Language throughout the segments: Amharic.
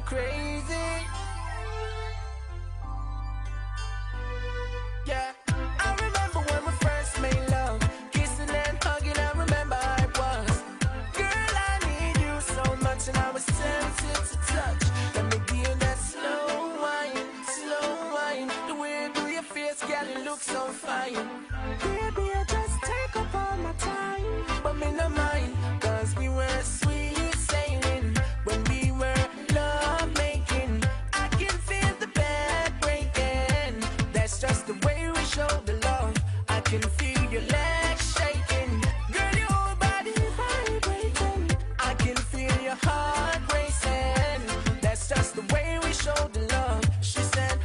crazy. Yeah, I remember when we first made love, kissing and hugging. I remember I was, girl, I need you so much, and I was tempted to touch. Let me give that slow wine. The way you do your face, girl, you look so fine. Baby, I just take up all my time, but me no mind, 'cause we were sweet sailing when we were love making. I can feel the bed breaking. That's just the way we show the love. I can feel your legs shaking. Girl, your whole body vibrating. I can feel your heart racing. That's just the way we show the love. She said,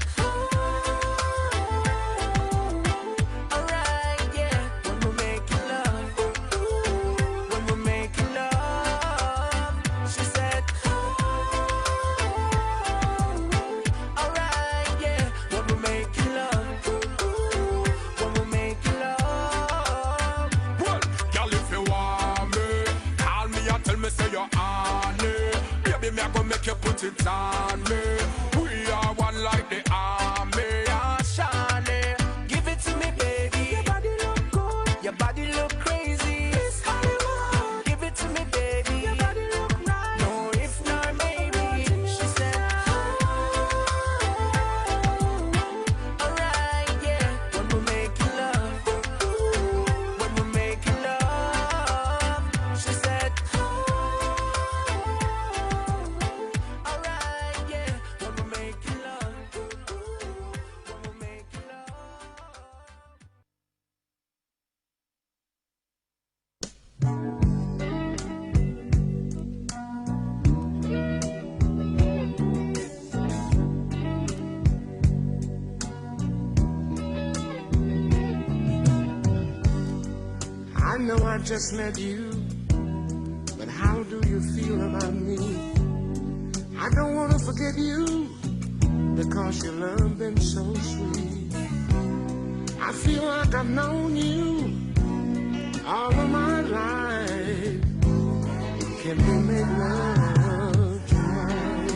alright, yeah, when we're making love. When we're making love. She said, alright, yeah, when we're making love. When we're making love. Well, girl, if you want me, call me and tell me say you're on it. Baby, me I go make you put it on me. We are one like the army. Ah, Shawty, give it to me, baby. Your body look good. Your body look crazy. It's Hollywood. Give it to me, baby. Your body look right. No, if not, maybe. She said, alright, yeah, when we're making love. When we're making love. She said, alright, yeah, when we're making love. When we're making love. I know I just met you, but how do you feel about me? I don't want to forget you, because your love been so sweet. I feel like I've known you all of my life. Can we make love tonight?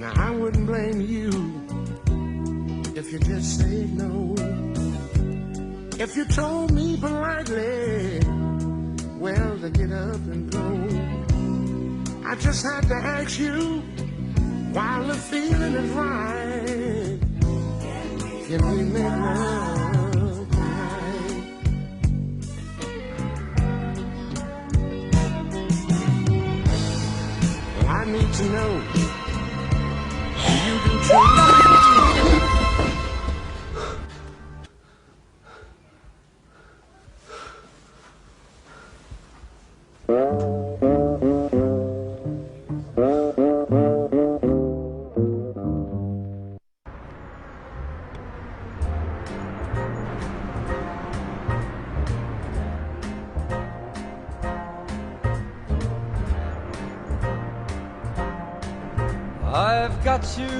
Now I wouldn't blame you if you just say no. If you told me politely, well, to get up and go. I just had to ask you, while the feeling is right, can we make love tonight? Well, I need to know, you do trust me? I've got you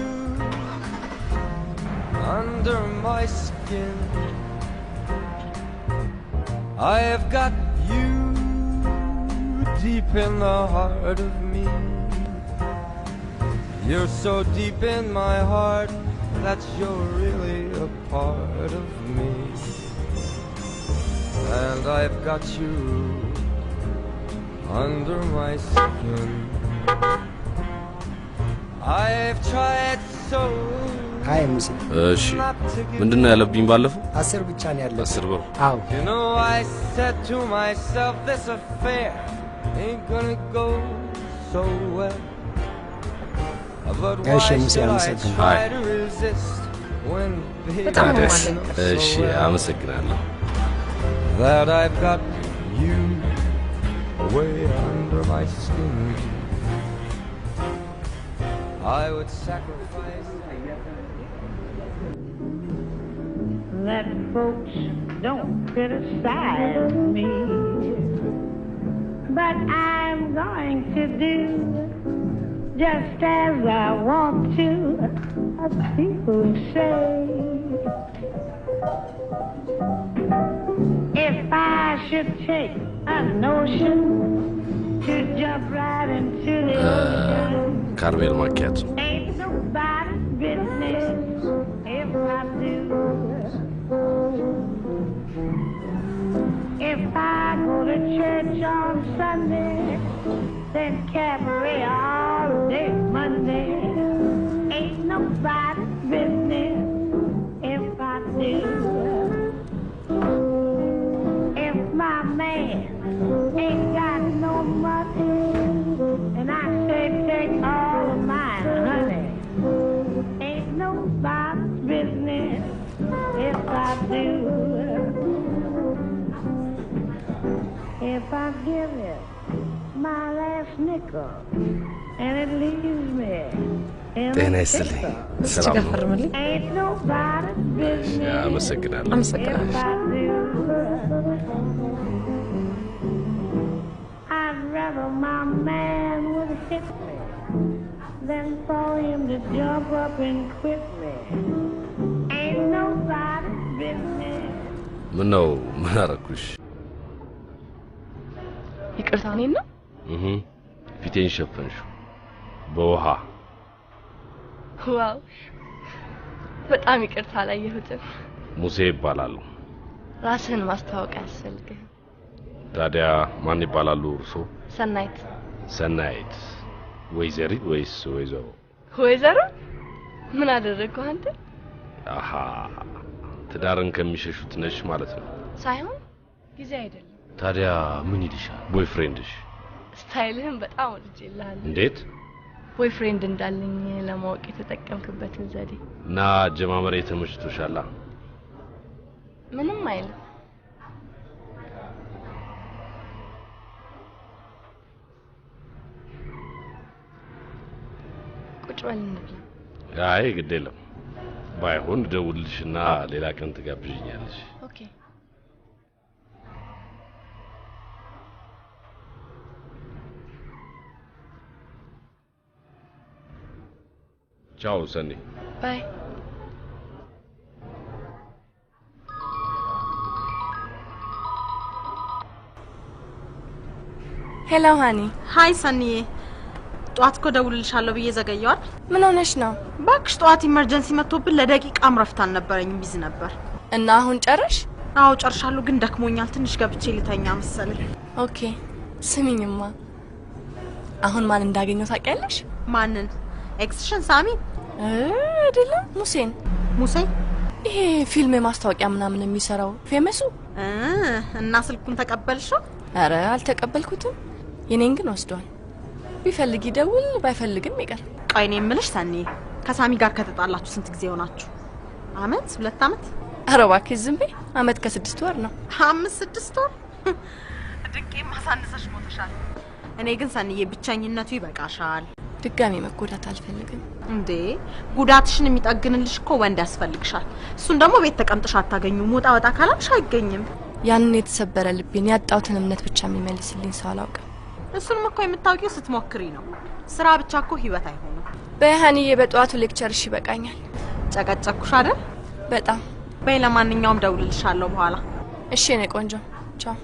under my skin. I've got you deep in the heart of me. You're so deep in my heart that you're really a part of me. And I've got you under my skin. I've tried so አይ ሙሴ እሺ ምንድነው ያለብኝ ባለፈው 10 ብቻ ነው ያለው 10 ብር አዎ You know, I said to myself, this affair ain't gonna go so well. But why should I try to resist when baby እሺ አመሰግናለሁ that I've got you way under my skin. I would sacrifice that folks don't criticize me, but I'm going to do just as I want to, as people say. If I should take a notion to jump right into the ocean. Caramel macchiato. Ain't nobody's business if I do. If I go to church on Sunday, then cabaret all day Monday. Ain't nobody's business if I do. If my man ain't got no money, and I say take all of mine, honey, ain't nobody's business if I do. If I give it my last nickel and it leaves me in a pickle, ain't nobody's business if I do. I'd rather my man would hit me than for him to jump up and quit me. Ain't nobody's business. ምነው ምን አረኩሽ? ይቅርታ እኔን ነው? ፊቴን ሸፈንሽው በውሃ። ዋው በጣም ይቅርታ አላየሁትም። ሙሴ ይባላሉ። ራስህን ማስተዋወቅ ያስፈልግህ። ታዲያ ማን ይባላሉ እርሶ? ሰናይት። ሰናይት ወይዘሪት ወይስ ወይዘሮ? ወይዘሮ? ምን አደረግከው አንተ? አሃ ትዳርን ከሚሸሹት ነሽ ማለት ነው። ሳይሆን ጊዜ አይደለም። ታዲያ ምን ይልሻል ቦይፍሬንድሽ? ስታይልህን በጣም ወድጄልሃለሁ። እንዴት? ቦይፍሬንድ እንዳለኝ ለማወቅ የተጠቀምክበትን ዘዴ እና ጀማመሬ ተመችቶሻል? ምንም አይልም። ቁጭ በል እንብላ። አይ ግድ የለም። ባይሆን ደውልልሽና ሌላ ቀን ትጋብዥኛለሽ። ኦኬ። ቻው ሰኒ። ባይ። ሄሎ ሃኒ። ሃይ ሰኒዬ። ጧት እኮ ደውልልሻለሁ ብዬ ዘገየዋል። ምን ሆነሽ ነው? ባክሽ ጧት ኢመርጀንሲ መጥቶብን ለደቂቃም ረፍት አልነበረኝም፣ ቢዚ ነበር። እና አሁን ጨረሽ? አዎ ጨርሻለሁ፣ ግን ደክሞኛል። ትንሽ ገብቼ ልተኛ መሰለኝ። ኦኬ። ስሚኝማ አሁን ማን እንዳገኘው ታውቂያለሽ? ማንን? ኤክስሽን ሳሚ አይደለም፣ ሙሴን። ሙሴ? ይሄ ፊልም ማስታወቂያ ምናምን የሚሰራው ፌመሱ። እና ስልኩን ተቀበልሽው? አረ አልተቀበልኩትም። የኔን ግን ወስዷል። ቢፈልግ ይደውል፣ ባይፈልግም ይቀር። ቆይ እኔ የምልሽ ሰኒ፣ ከሳሚ ጋር ከተጣላችሁ ስንት ጊዜ ሆናችሁ? አመት? 2 አመት? አረ እባክሽ ዝም በይ። አመት ከ6 ወር ነው። 5-6 ወር? ድቄ ማሳነሰሽ ሞተሻል። እኔ ግን ሰኒዬ ብቻኝነቱ ይበቃሻል። ድጋሚ መጎዳት አልፈልግም። እንዴ ጉዳትሽን የሚጠግንልሽ እኮ ወንድ ያስፈልግሻል። እሱን ደግሞ ቤት ተቀምጥሽ አታገኙም። ወጣ ካላልሽ አይገኝም። ያንን የተሰበረ ልቤን ያጣውትን እምነት ብቻ የሚመልስልኝ ሰው አላውቅም። እሱንም እኮ የምታውቂው ስትሞክሪ ነው። ስራ ብቻ እኮ ህይወት አይሆንም። በሃኒዬ በጧቱ ሌክቸርሽ ይበቃኛል። ጨቀጨኩሽ አይደል? በጣም። በይ ለማንኛውም ደውልልሻለሁ በኋላ። እሺ እኔ ቆንጆ ቻው።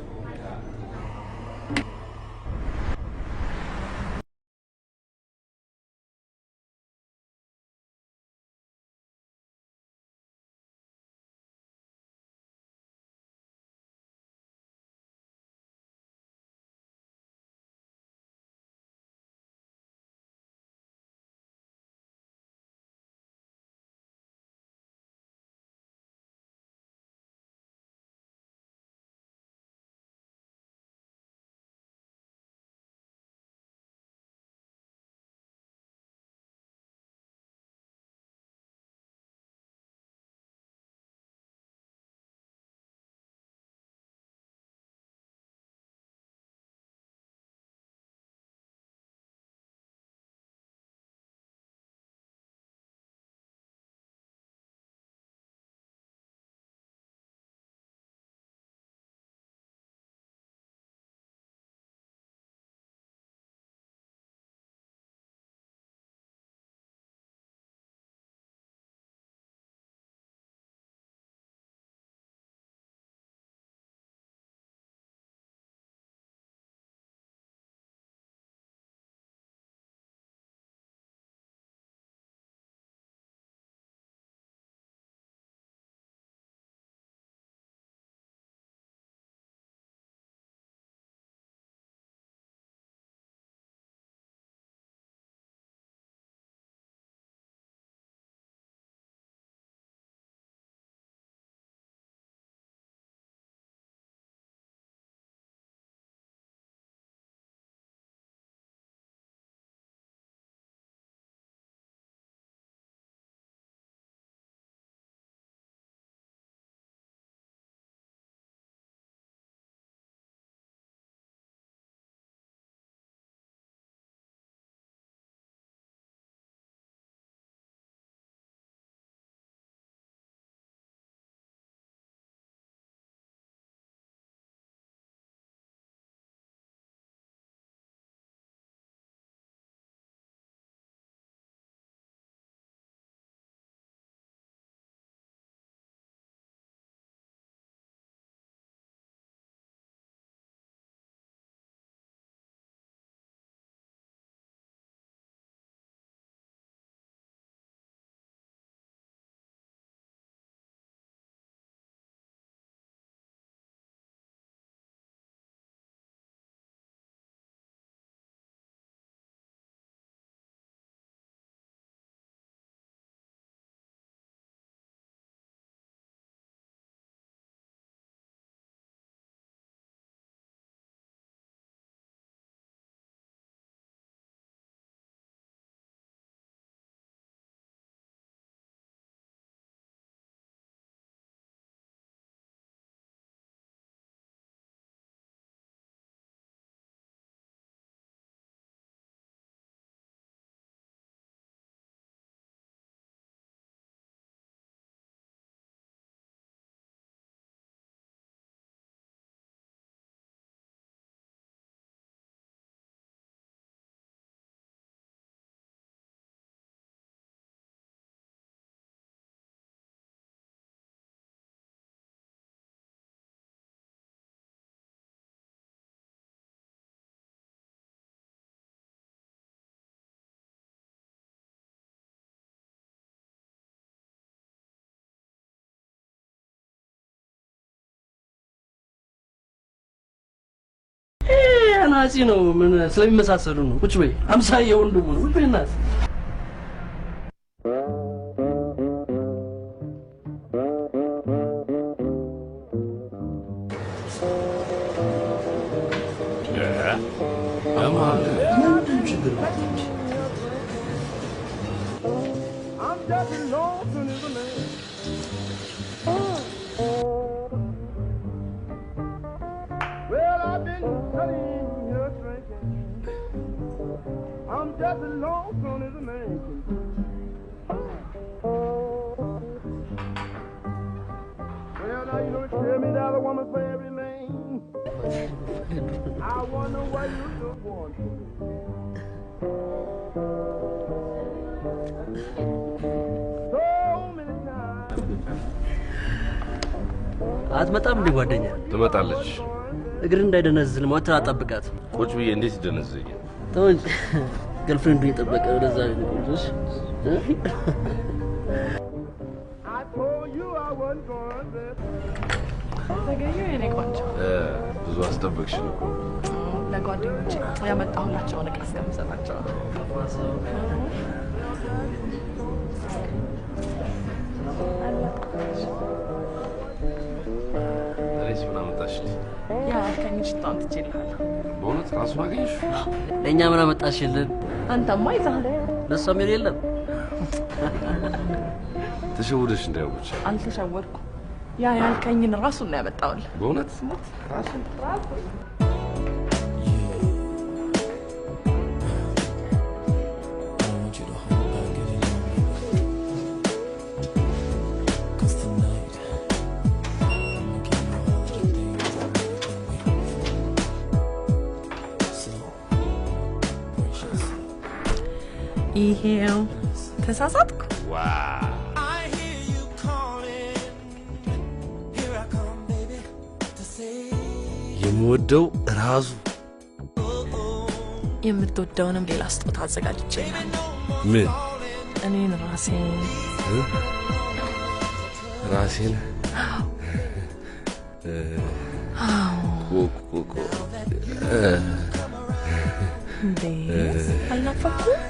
አናጺ ነው ምን ስለሚመሳሰሉ ነው ቁጭ በይ አምሳዬ ወንድሙ ነው ቁጭ በይ እናት አትመጣም እንዴ ጓደኛ ትመጣለች እግር እንዳይደነዝል ሞተር አጣብቃት ቁጭ ብዬ እንዴት ይደነዝኝ ተወኝ ገርልፍሬንዱ እየጠበቀ ወደዛ ነው ቁጭ ተገኘ የኔ ቆንጆ ብዙ አስጠበቅሽኝ እኮ ለጓደኞቼ ያመጣሁላቸው ነገር እስከምሰጣቸው እኔስ ምን አመጣሽልኝ ያ ከኝ ሽታን ትችላለህ በእውነት ራሱን አገኘሽ ለኛ ምን አመጣሽልን አንተማ ይዛል ለሷም የለም ተሸውደሽ እንዳይወጭ አልተሸወድኩም ያ ያልከኝን ራሱን ነው ያመጣውልህ በእውነት ራሱን ይሄው ተሳሳትኩ ዋው የምወደው ራሱ የምትወደውንም ሌላ ስጦታ አዘጋጅቼልሃል ምን እኔን ራሴን እንዴ አልናፈኩም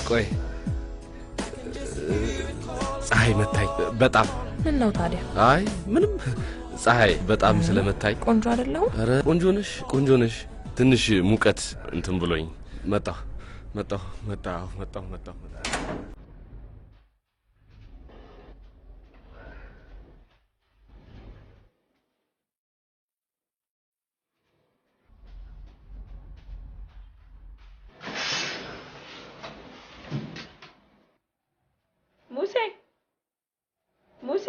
ቆይ ፀሐይ መታኝ በጣም ምን ነው ታዲያ አይ ምንም ፀሐይ በጣም ስለመታኝ ቆንጆ አይደለም አረ ቆንጆ ነሽ ትንሽ ሙቀት እንትን ብሎኝ መጣሁ ሙሴ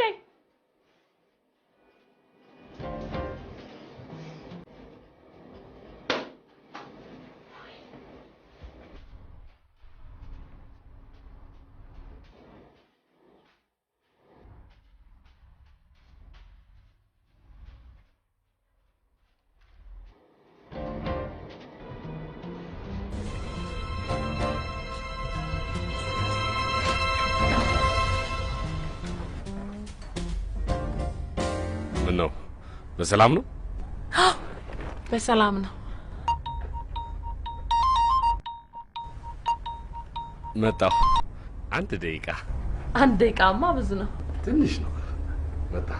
ነው በሰላም ነው በሰላም ነው መጣሁ አንድ ደቂቃማ ብዙ ነው ትንሽ ነው መጣ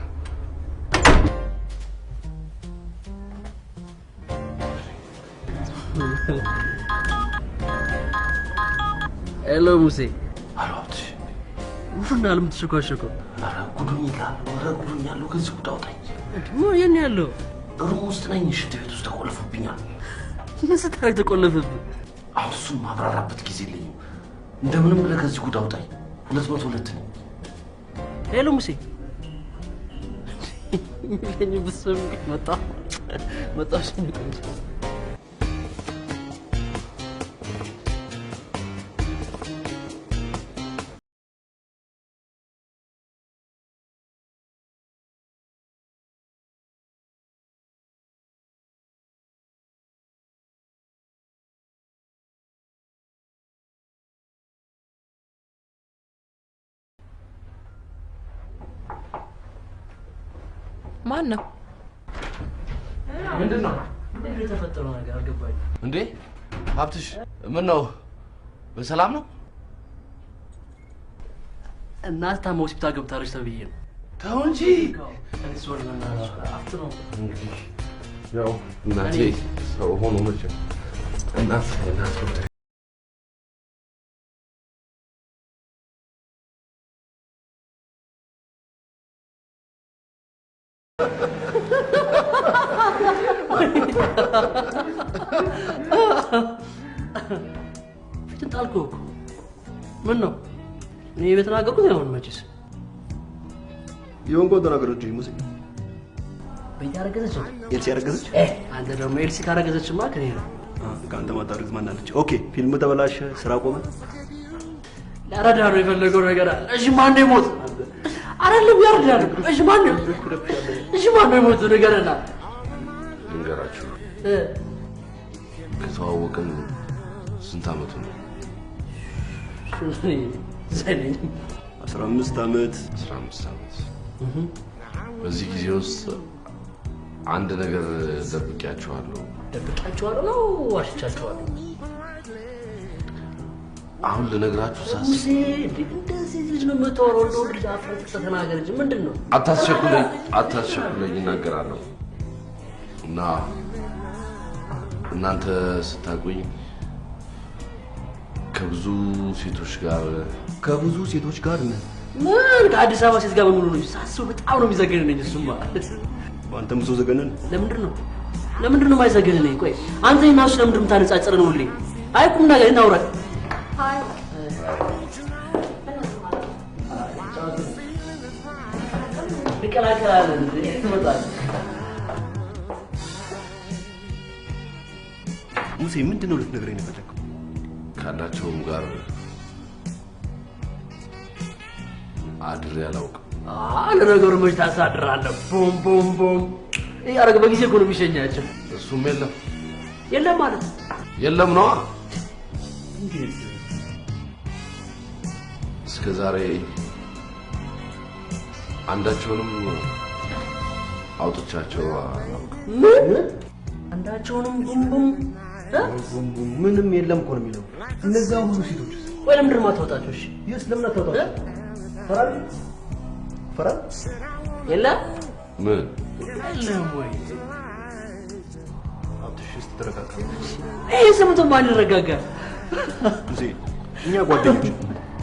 ሄሎ ሙሴ አሎት ምናል የምትሽኮሽኮ ጉዱኛለሁ ከዚህ ጉዳይ አውጣኝ ምን የኔ ያለው ሩም ውስጥ ነኝ ሽንት ቤት ውስጥ ተቆልፎብኛል ምን ስታረግ ተቆለፈብህ አሁን እሱን ማብራራበት ጊዜ የለኝም እንደምንም ብለህ ከዚህ ጉዳይ አውጣኝ 202 ነው ሄሎ ሙሴ የኔ ብስም መጣ ሽንት ማን ነው? ምንድነው? ምንድነው የተፈጠረው ነገር አልገባኝ። እንዴ ሀብትሽ ምን ነው? በሰላም ነው? እናት ታማ ሆስፒታል ገብታለች ተብዬ ነው። ተው እንጂ እንሶር ነው አፍጥሮ እንግዲህ ያው እናቴ ሰው ሆኖ መቼም እናት ጉዳይ ፊትን ጣልኩህ እኮ ምን ነው? እኔ በተናገርኩት አይሆንም መቼስ የወንጎ ተናገረች ሙዚ ቤት ያረገዘች ኤልሲ ያረገዘች አንተ ደግሞ ኤልሲ ካረገዘችማ ከኔ ነው ከአንተ ማታረግዝ ማናለች? ኦኬ ፊልም ተበላሸ፣ ስራ ቆመ። ለአራዳ ነው የፈለገው ነገር አለ። እሺ ማን ነው የሞት? አይደለም ያርዳል። እሺ ማን ነው? እሺ ማን ነው የሞት ነገርና ልንገራችሁ ከተዋወቅን ስንት አመቱ ነው? 15 አመት 15 አመት። በዚህ ጊዜ ውስጥ አንድ ነገር ደብቄያችኋለሁ። ደብቄያችኋለሁ ነው ዋሽቻችኋለሁ? አሁን ልነግራችሁ ሳስብ እንደዚህ ልጅ ነው የምታወራው። እንደው ልጅ አፍረጥ ተናገር እንጂ ምንድነው? አታስቸኩለኝ እናገራለሁ። እና እናንተ ስታቁኝ ከብዙ ሴቶች ጋር ምን ከአዲስ አበባ ሴት ጋር በሙሉ ነው ሳስበው በጣም ነው የሚዘገነኝ። እሱማ አንተም ሰው ዘገነን። ለምንድን ነው የማይዘገነኝ? ቆይ አንተ እና እሱ ለምንድን ነው የምታነጻጽረን ሁሌ? አይ ቁም ነገር እናውራ። አይ ቢቀላቀላለን ትመጣለህ። ሙሴ ምንድን ነው ልትነግረኝ ነው የፈለግከው? ካላቸውም ጋር አድሬ አላውቅም። ለነገሩ መች ታሳድራለህ? ቦም ቦም ቦም ያረገ በጊዜ እኮ ነው የሚሸኛቸው። እሱም የለም ማለት የለም ነዋ። እስከ ዛሬ አንዳቸውንም አውጥቻቸው አላውቅም። ምን አንዳቸውንም ቡምቡም ምንም የለም እኮ ነው የሚለው። እነዛ ሁሉ ሴቶች ወይ ለምንድን ነው የማታወጣቸው? እሺ ይስ ለምን አታወጣቸው? ፈራ የለም ምን የለም ወይ አብትሽስ ተረጋጋ። ይሄ ሰምቶ ማን ይረጋጋል? ሙሴ እኛ ጓደኞች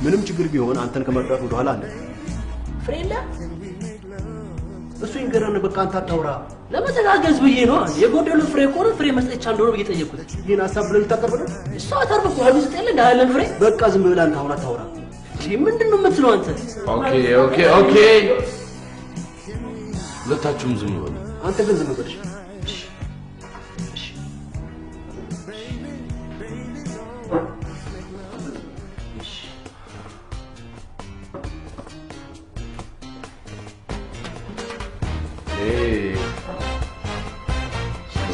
ምንም ችግር ቢሆን አንተን ከመርዳት ወደ ኋላ አለ። ፍሬላ እሱ ይንገረን በቃ አንተ አታውራ። ለመተጋገዝ ብዬ ነው። የጎደሉ ፍሬ ቆረ ፍሬ መስጠት ቻንዶ ነው እየጠየቁት። ይሄን ሐሳብ ብለን ተቀበለ። እሷ አታርፈው ሀሉ ስጠለ እንዳለን ፍሬ በቃ ዝም ብለህ አንተ አታውራ። ምንድነው የምትለው አንተ? ኦኬ ሁለታችሁም ዝም በሉ። አንተ ግን ዝም በልሽ።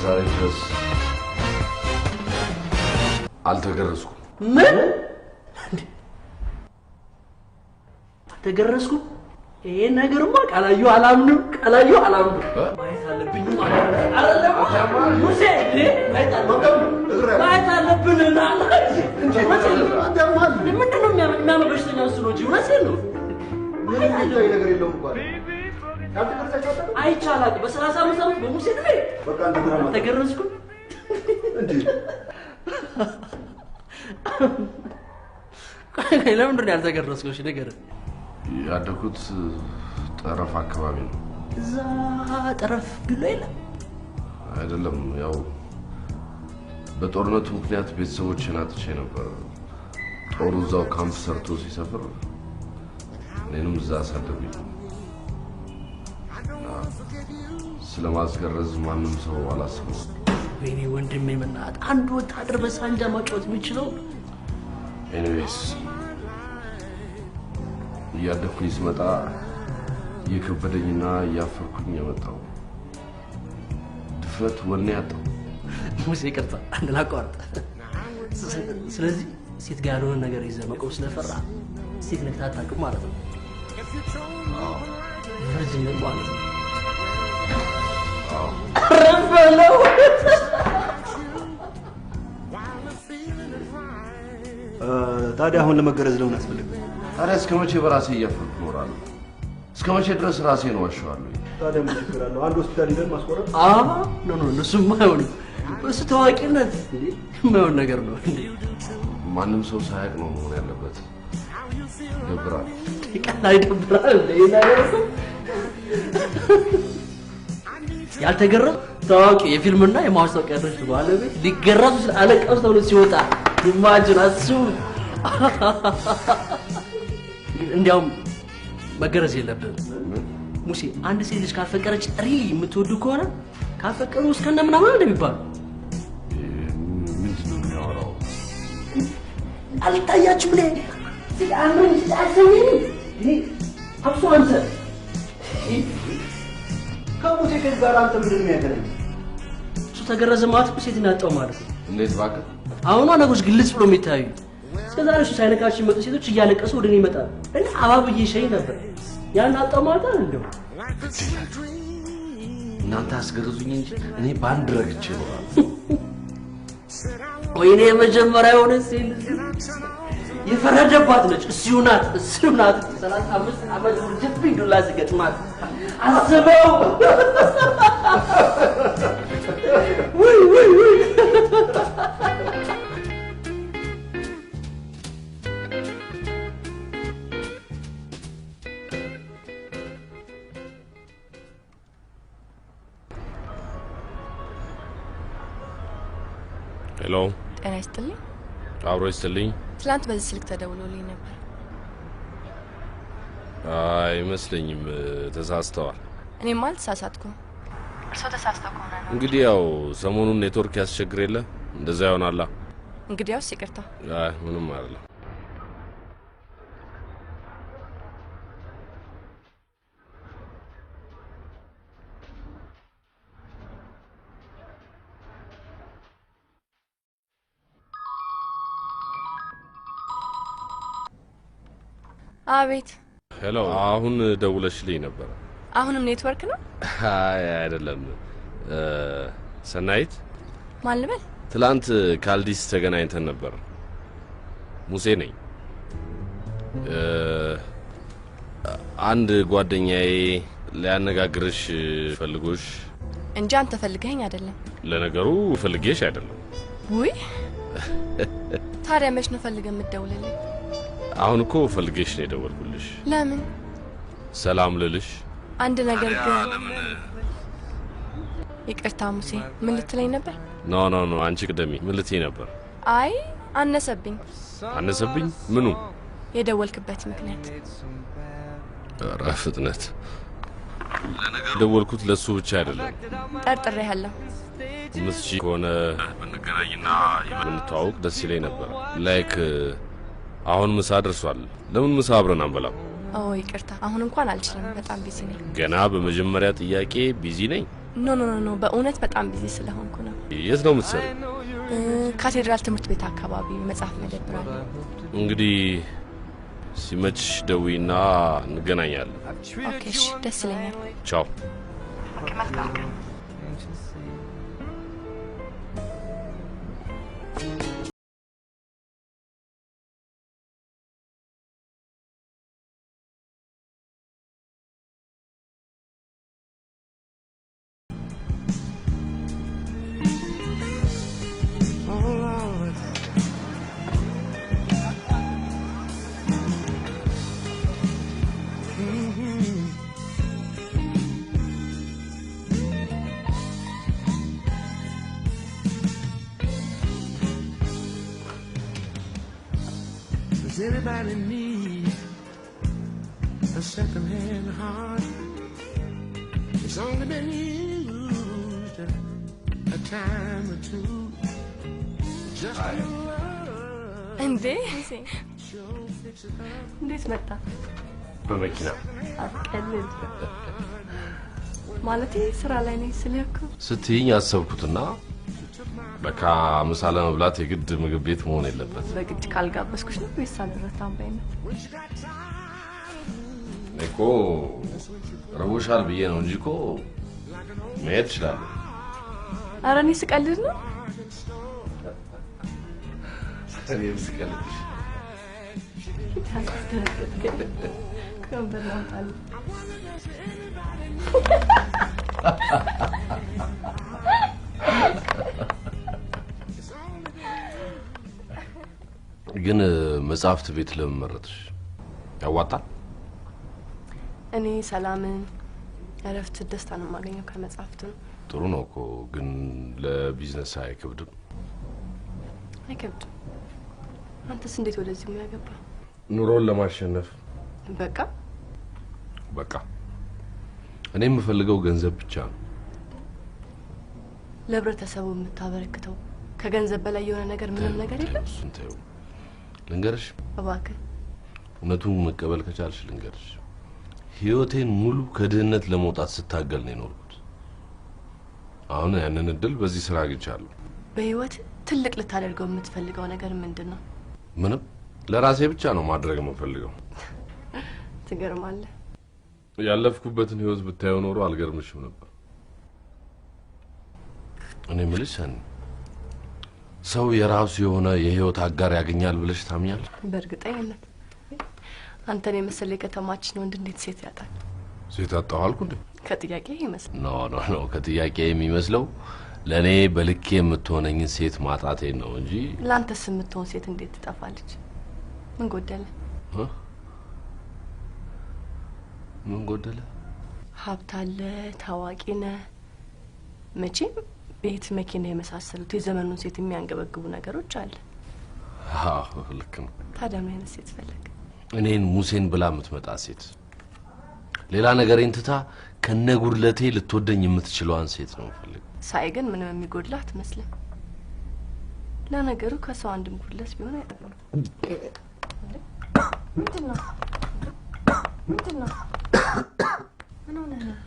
ዛሬ ድረስ አልተገረዝኩም። ምን አልተገረዝኩም? ይሄ ነገርማ ቃላዩ አላምንም። ማየት አለብኝ ማለት አይደለም ሙሴ። ማየት አለብን እና ምንድን ነው የሚያመው በሽተኛ እሱ ነው እንጂ እውነቴን ነው። ነገር የለውም እኮ አይቻላል። በ35 ዓመት በሙሴ እድሜ አልተገረዝኩም። ለምንድን ነው ያልተገረዝከው? እሺ ንገረኝ። ያደኩት ጠረፍ አካባቢ ነው። እዛ ጠረፍ ብሎ የለም አይደለም። ያው በጦርነቱ ምክንያት ቤተሰቦችን አጥቼ ነበር። ጦሩ እዛው ካምፕ ሰርቶ ሲሰፍር እኔንም እዛ አሳደጉኝ። ስለማስገረዝ ማንም ሰው አላሰበም። ወይኔ ወንድሜ መናት አንድ ወታደር በሳንጃ ማጫወት የሚችለው። ኤኒዌይስ እያደኩኝ ስመጣ እየከበደኝና እያፈርኩኝ የመጣው ድፍረት ወኔ ያጣው። ሙሴ ይቅርታ አንድ ላቋርጥ። ስለዚህ ሴት ጋር ያልሆነ ነገር ይዘህ መቆም ስለፈራ ሴት ነክተህ አታውቅም ማለት ነው? ፍርጅነት ማለት ነው። ረፈለው ታዲያ አሁን ለመገረዝ ለምን አስፈልግ? ታዲያ እስከ መቼ በራሴ እያፈርኩ እኖራለሁ? እስከ መቼ ድረስ ራሴን ዋሸዋለሁ? ታዲያ ምን ችግር አለው? አንድ ሆስፒታል ሄደን ማስቆረጥ? ኖ እሱማ አይሆንም። እሱ ታዋቂነት የማይሆን ነገር ነው። ማንም ሰው ሳያውቅ ነው መሆን ያለበት። ይደብራል። ቀላ ይደብራል። ያልተገረዘ ታዋቂ የፊልምና የማስታወቂያ ድርጅት ባለቤት ሊገረዙ አለቀሱ ተብሎ ሲወጣ ኢማጂን አስቡ። እንዲያውም መገረዝ የለብህም ሙሴ። አንድ ሴት ልጅ ካልፈቀረች ሪሊ የምትወዱ ከሆነ ካልፈቀሩ እስከነ ምናምን እንደሚባል ምንድን ነው የሚያወራው? አልታያችሁም ላይ ሲአምርን ሲአሰኝ አብሶ አንተ ከሙሴ ጋር አንተ ምንድን ነው የሚያገናኝ? እሱ ተገረዘ ማለት ሴትን ያጣው ማለት ነው። እንዴት እባክህ? አሁን ነገሮች ግልጽ ብሎ የሚታዩ እስከዛሬ እሱ ሳይነካቸው የሚመጡ ሴቶች እያለቀሱ ወደ እኔ ይመጣሉ እና አባብዬ ሸኝ ነበር። ያን አጣው ማለት አይደለም። እናንተ አስገርዙኝ እንጂ እኔ ባንድ ረግቼ እኖራለሁ። ወይኔ የመጀመሪያ የሆነ ሴት የፈረደባት ነች። እሱ ናት 35 ዓመት ውርጅብኝ ዱላ ሲገጥማት አስበው። ወይ ሄሎ፣ ጤና ይስጥልኝ። አብሮ ይስጥልኝ። ትላንት በዚህ ስልክ ተደውሎልኝ ነበር። አይመስለኝም፣ ተሳስተዋል። እኔማ አልተሳሳትኩም። እርሶ ተሳስተው ከሆነ ነው። እንግዲህ ያው ሰሞኑን ኔትወርክ ያስቸግር የለ እንደዛ ይሆናላ። እንግዲያውስ ይቅርታ። አይ ምንም አይደለም። አቤት። ሄሎ፣ አሁን ደውለሽልኝ ነበር። አሁንም ኔትወርክ ነው? አይ አይደለም። ሰናይት ማን ልበል? ትላንት ካልዲስ ተገናኝተን ነበር። ሙሴ ነኝ። አንድ ጓደኛዬ ሊያነጋግርሽ ፈልጎሽ እንጂ አንተ ፈልገኸኝ አይደለም። ለነገሩ ፈልጌሽ አይደለም። ውይ ታዲያ መች ነው ፈልገህ የምትደውልልኝ? አሁን እኮ ፈልጌሽ ነው የደወልኩልሽ። ለምን? ሰላም ልልሽ። አንድ ነገር ግን ይቅርታ ሙሴ፣ ምን ልትለኝ ነበር? ኖ አንቺ ቅደሚ። ምን ልትይ ነበር? አይ አነሰብኝ። አነሰብኝ? ምኑ? የደወልክበት ምክንያት። ኧረ ፍጥነት። ደወልኩት ለሱ ብቻ አይደለም። ጠርጥሬሃለሁ። ምስጂ ከሆነ ብንገናኝና ብንተዋወቅ ደስ ይለኝ ነበር። ላይክ አሁን ምሳ ደርሷል። ለምን ምሳ አብረን አንበላም? ይቅርታ፣ አሁን እንኳን አልችልም፣ በጣም ቢዚ ነኝ። ገና በመጀመሪያ ጥያቄ ቢዚ ነኝ? ኖ፣ በእውነት በጣም ቢዚ ስለሆንኩ ነው። የት ነው የምትሰሪው? ካቴድራል ትምህርት ቤት አካባቢ መጽሐፍ መደብር አለ። እንግዲህ ሲመችሽ ደውይና እንገናኛለን። ኦኬ፣ እሺ፣ ደስ ይለኛል። ቻው። ኦኬ፣ መልካም ቀን። Does anybody need a second-hand heart? It's only been used a time or two. Just a love. እንዴ እንዴት መጣ? በመኪና አቀልል ማለት ስራ ላይ ነኝ ስለኩ ስትይኝ አሰብኩትና በቃ ምሳ ለመብላት የግድ ምግብ ቤት መሆን የለበት። በግድ ካልጋበዝኩሽ ነው ወይስ አልረታም ባይነት? እኮ ረቦሻል ብዬ ነው እንጂ እኮ መሄድ እችላለሁ። ኧረ እኔ ስቀልድ ነው። እኔም ስቀልድሽ ግን መጽሐፍት ቤት ለምን መረጥሽ? ያዋጣል? እኔ ሰላምን፣ እረፍት፣ ደስታን የማገኘው ከመጽሐፍት ነው። ጥሩ ነው እኮ ግን ለቢዝነስ አይከብድም? አይከብድም። አንተስ እንዴት ወደዚህ ሙያ ገባ? ኑሮን ለማሸነፍ። በቃ እኔ የምፈልገው ገንዘብ ብቻ ነው። ለህብረተሰቡ የምታበረክተው ከገንዘብ በላይ የሆነ ነገር ምንም ነገር የለም። እንተው ልንገርሽ፣ እባክህ እውነቱን መቀበል ከቻልሽ ልንገርሽ፣ ህይወቴን ሙሉ ከድህነት ለመውጣት ስታገል ነው የኖርኩት። አሁን ያንን እድል በዚህ ስራ አግኝቻለሁ። በህይወት ትልቅ ልታደርገው የምትፈልገው ነገር ምንድነው? ምንም፣ ለራሴ ብቻ ነው ማድረግ የምፈልገው። ትገርማለህ። ያለፍኩበትን ህይወት ብታየው ኖሮ አልገርምሽም ነበር። እኔ የምልሽ ሰኒ፣ ሰው የራሱ የሆነ የህይወት አጋር ያገኛል ብለሽ ታምኛለሽ? በእርግጠኝነት አንተን የመሰለ የከተማችን ወንድ እንዴት ሴት ያጣል? ሴት አጣሁ አልኩ እንዴ? ከጥያቄ ይመስል ኖ ከጥያቄ የሚመስለው ለኔ በልኬ የምትሆነኝን ሴት ማጣቴን ነው እንጂ ላንተስ የምትሆን ሴት እንዴት ትጠፋለች? ምን ጎደለ? ምን ጎደለ? ሀብት አለ፣ ታዋቂ ነህ። መቼም ቤት፣ መኪና የመሳሰሉት የዘመኑን ሴት የሚያንገበግቡ ነገሮች አለ። አዎ ልክ ነው። ታዲያ ምን አይነት ሴት ፈለግ? እኔን ሙሴን ብላ የምትመጣ ሴት፣ ሌላ ነገሬን ትታ ከነጉድለቴ ልትወደኝ የምትችለዋን ሴት ነው የምፈልገው። ሳይ ግን ምንም የሚጎድላት አትመስልም። ለነገሩ ከሰው አንድም ጉድለት ቢሆን አይጠቅም። ምንድነው? ምን ሆነ ነው?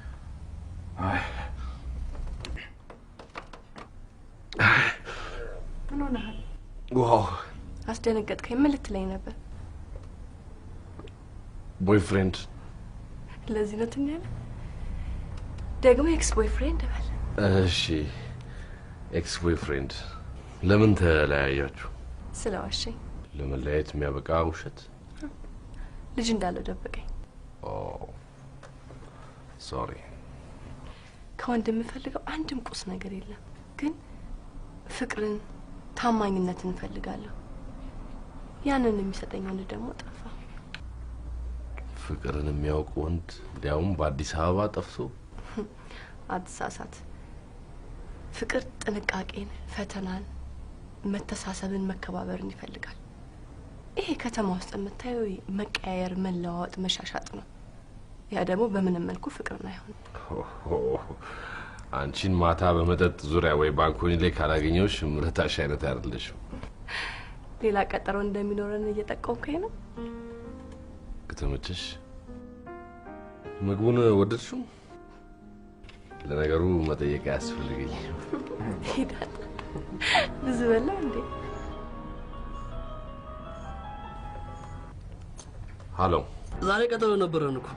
ምን ሆነ? ዋው አስደነገጥከኝ። ምን ልትለኝ ነበር? ቦይፍሬንድ። ለዚህ ነው ትኛለ? ደግሞ ኤክስ ቦይፍሬንድ በል። እሺ ኤክስ ቦይፍሬንድ። ለምን ተለያያችሁ? ስለዋሸኝ። ለመለያየት የሚያበቃ ውሸት? ልጅ እንዳለው ደበቀኝ። ኦ ሶሪ። ከወንድ የምፈልገው አንድም ቁስ ነገር የለም፣ ግን ፍቅርን፣ ታማኝነትን እንፈልጋለሁ። ያንን የሚሰጠኝ ወንድ ደግሞ ጠፋ። ፍቅርን የሚያውቅ ወንድ ሊያውም በአዲስ አበባ ጠፍቶ? አትሳሳት። ፍቅር ጥንቃቄን፣ ፈተናን፣ መተሳሰብን፣ መከባበርን ይፈልጋል። ይሄ ከተማ ውስጥ የምታየው መቀያየር፣ መለዋወጥ፣ መሻሻጥ ነው። ያ ደግሞ በምንም መልኩ ፍቅርን አይሆንም። አንቺን ማታ በመጠጥ ዙሪያ ወይ ባንኮኒ ላይ ካላገኘውሽ ምረታሽ አይነት አይደለሽም። ሌላ ቀጠሮ እንደሚኖረን እየጠቆምከኝ ነው። ከተመቸሽ ምግቡን ወደድሽው? ለነገሩ መጠየቅ ያስፈልገኝ። ሄዳል። ብዙ በላ እንዴ? ሃሎ። ዛሬ ቀጠሮ ነበረን እኮ።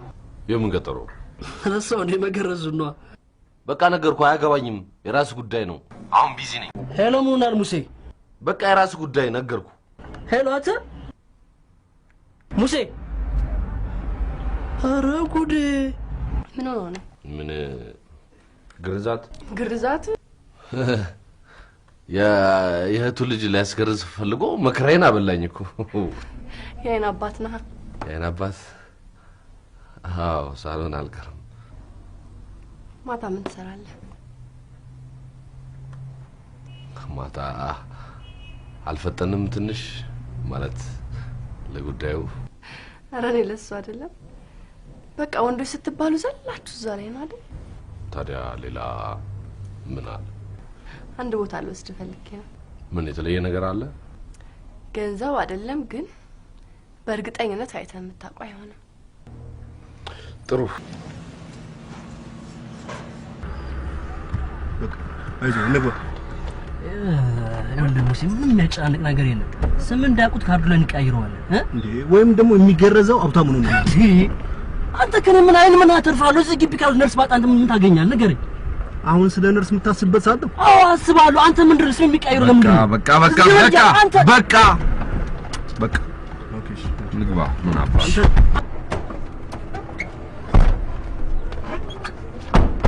የምን ቀጠሮ? ረሳው እንዴ? መገረዙ ነው። በቃ ነገርኩ፣ አያገባኝም። የራስ ጉዳይ ነው። አሁን ቢዚ ነኝ። ሄሎ ሙናል ሙሴ። በቃ የራስ ጉዳይ ነገርኩ። ሄሎ አተ ሙሴ። ኧረ ጉዴ! ምን ሆነ? ምን ግርዛት? ግርዛት? የእህቱ ልጅ ሊያስገርዝ ፈልጎ መከራዬን አበላኝ እኮ። የአይን አባት ነህ? የአይን አባት? አዎ፣ ሳሎን አልቀርም። ማታ ምን ትሰራለህ? ማታ አልፈጠንም ትንሽ ማለት ለጉዳዩ። ኧረ እኔ ለሱ አይደለም። በቃ ወንዶች ስትባሉ ዘላችሁ እዛ ላይ ነው አይደል? ታዲያ ሌላ ምን አለ? አንድ ቦታ ልወስድ ፈልጌ ነው። ምን የተለየ ነገር አለ? ገንዘብ አይደለም ግን በእርግጠኝነት አይተህ የምታውቀው አይሆንም። ጥሩ። አይዞህ እንግባ። ይኸውልህ ሙሴ፣ ምንም የሚያጨናንቅ ነገር የለም። ስም እንዳያውቁት ካርዱ ላይ እንቀይረዋለን እንዴ? ወይም ደግሞ የሚገረዘው ሀብታሙ ነው። አንተ ከኔ ምን አይን ምን አተርፋለሁ? እዚህ ግቢ ካሉ ነርስ ባጣ አንተ ምን ታገኛለህ? ንገረኝ። አሁን ስለ ነርስ የምታስብበት ሰዓት ነው? አዎ አስባለሁ። አንተ ምን ድረስ የሚቀይሩ ለምን? በቃ ኦኬ ንግባ ምን አባሽ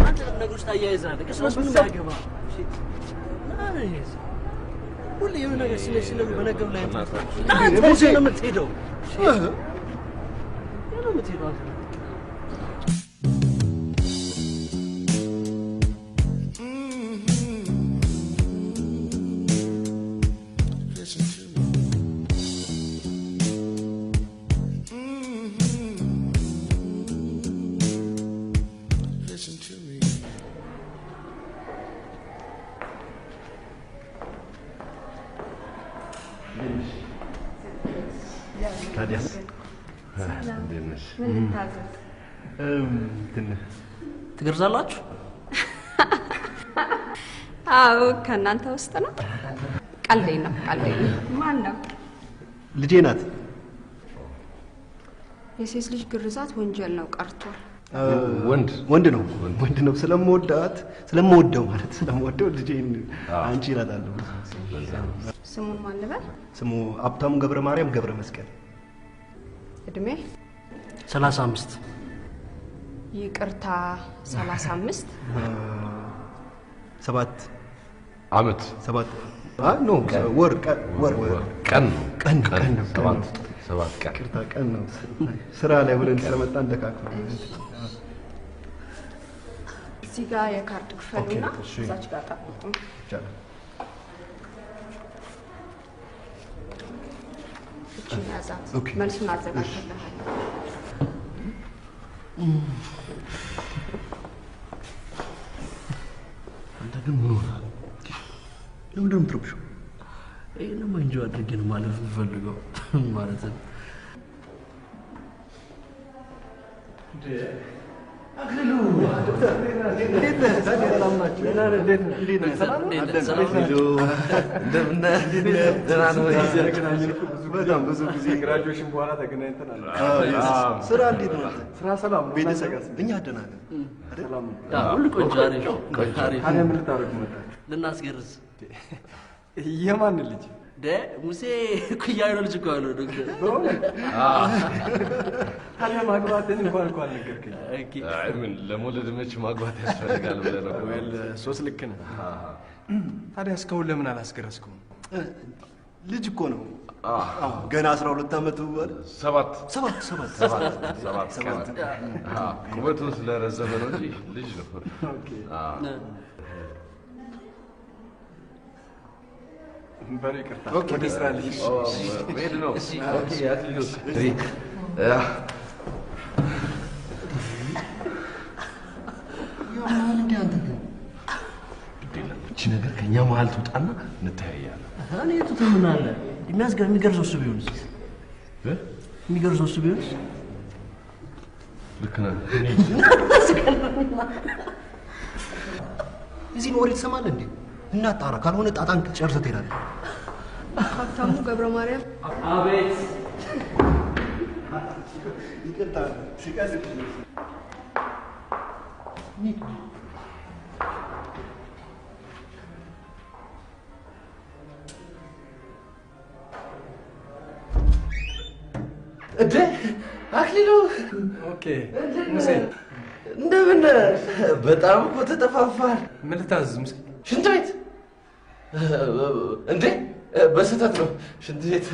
አንተ ነገሮች ታያይዛለህ። ከስለስ ምን ያገባ ሁሌ የሆነ ነገር ሲነሽለም በነገር ላይ አንተ ሙሴ ነው የምትሄደው ታዲያስ ምን ታዘዝ? ትገርዛላችሁ? አዎ ከናንተ ውስጥ ነው። ቀልዴ ነው። ማን ነው? ልጄ ናት። የሴት ልጅ ግርዛት ወንጀል ነው ቀርቷል። ወንድ ነው ስለምወደው ማለት ስለምወደው ልጄን አንቺ እላታለሁ። ስሙን ማን ልበል? ስሙ ሀብታሙ ገብረ ማርያም ገብረ መስቀል። እድሜ 35 ይቅርታ 35 7 አመት 7 ኖ ወር ቀን ይቅርታ ቀን ነው። ስራ ላይ ብለን ስለመጣን ደካክመን እዚህ ጋር የካርድ ክፈሉና እዛች ጋር ጠብቁ። ይቻላል። እቺን ያዛት። መልሱን አዘጋጅተናል። አንተ ግን ምን ሆነሃል? ለምን ትረብሽው? ይሄን እንጆ አድርጌ ነው ማለፍ የምፈልገው ማለት ነው። አክሊሉ በጣም ብዙ ጊዜ ግራጁዌሽን በኋላ ተገናኝተናል። ስራ እንዴት ነው? ስራ ሰላም ነው። ቤተሰብ እኛ ደህና ነን አይደል? ሁሉ ቆንጆ አሪፍ። ታዲያ ምን ልታደርጉ መጣችሁ? ልናስገርዝ። የማን ልጅ? ሙሴ ኩያዩ ልጅ እኮ ነው ዶክተር። ታዲያ ማግባትን እንኳን አልነገርከኝ። አይ ምን ለመውለድ መች ማግባት ያስፈልጋል ብለህ ነው? ሶስት ልክ ነህ። ታዲያ እስካሁን ለምን አላስገረዝከውም? ልጅ እኮ ነው። ገና 12 አመቱ አይደል? 7 ቁመቱ ስለረዘመ ነው እንጂ ልጅ ነው። በሬ ይቅርታ። ወደ ስራ ልጅ ሄድ ነው። ኦኬ አትሊሉ እቺ ነገር ከኛ መሀል ትውጣና እንተያያለን። እኔ ቱት ምን አለ የሚገርዘው እሱ ቢሆንስ? የሚገርዘው እሱ ቢሆንስ? ልክ ነህ። እዚህ ወሬ ትሰማለህ እንዴ? እናጣራ፣ ካልሆነ ጣጣን ጨርሰህ ትሄዳለህ። ሀብታሙ ገብረ ማርያም። አቤት። ይቅርታ ሲቀልድ እንዴ አክሊሉ። ኦኬ ሙሴ እንደምን በጣም እኮ ተጠፋፋል። ምን ልታዘዝ ሙሴ? ሽንት ቤት እንዴ? በስህተት ነው ሽንት ቤት።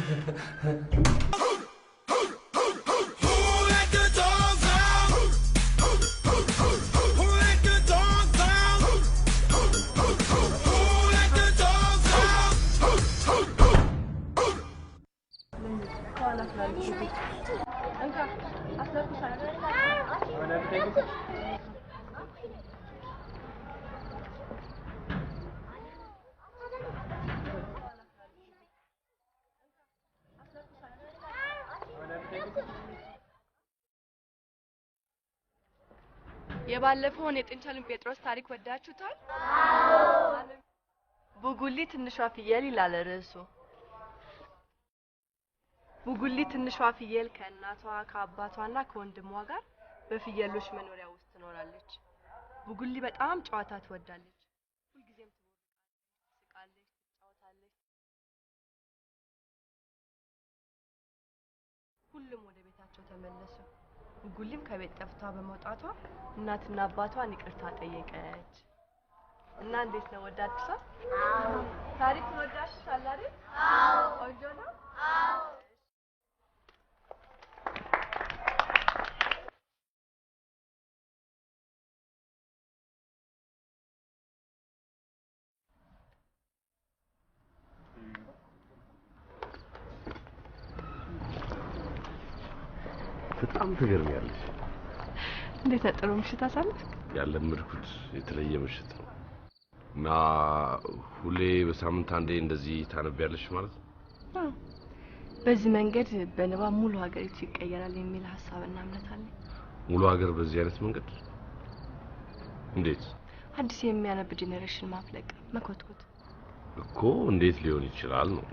የባለፈውን የጥንቸልን ጴጥሮስ ታሪክ ወዳችሁታል? ቡጉሊ ትንሿ ፍየል ይላል ርዕሱ። ቡጉሊ ትንሿ ፍየል ከእናቷ ከአባቷና ከወንድሟ ጋር በፍየሎች መኖሪያ ውስጥ ትኖራለች። ቡጉሊ በጣም ጨዋታ ትወዳለች። ሁልጊዜም ትስቃለች፣ ትጫወታለች። ሁሉም ወደ ቤታቸው ተመለሱ። ቡጉሊም ከቤት ጠፍታ በመውጣቷ እናትና አባቷን ይቅርታ ጠየቀች። እና እንዴት ነው ወዳድሻ? አዎ። ታሪክ ወዳድሻል አይደል? አዎ። ቆንጆ ነው? አዎ። በጣም ትገርሚያለሽ። እንዴት ነው ጥሩ ምሽት አሳለፍክ? ያለመድኩት የተለየ ምሽት ነው። እና ሁሌ በሳምንት አንዴ እንደዚህ ታነቢያለሽ ማለት ነው? በዚህ መንገድ በንባብ ሙሉ ሀገሪቱ ይቀየራል የሚል ሀሳብና እምነት አለኝ። ሙሉ ሀገር በዚህ አይነት መንገድ? እንዴት? አዲስ የሚያነብ ጄኔሬሽን ማፍለቅ፣ መኮትኮት እኮ እንዴት ሊሆን ይችላል ነው?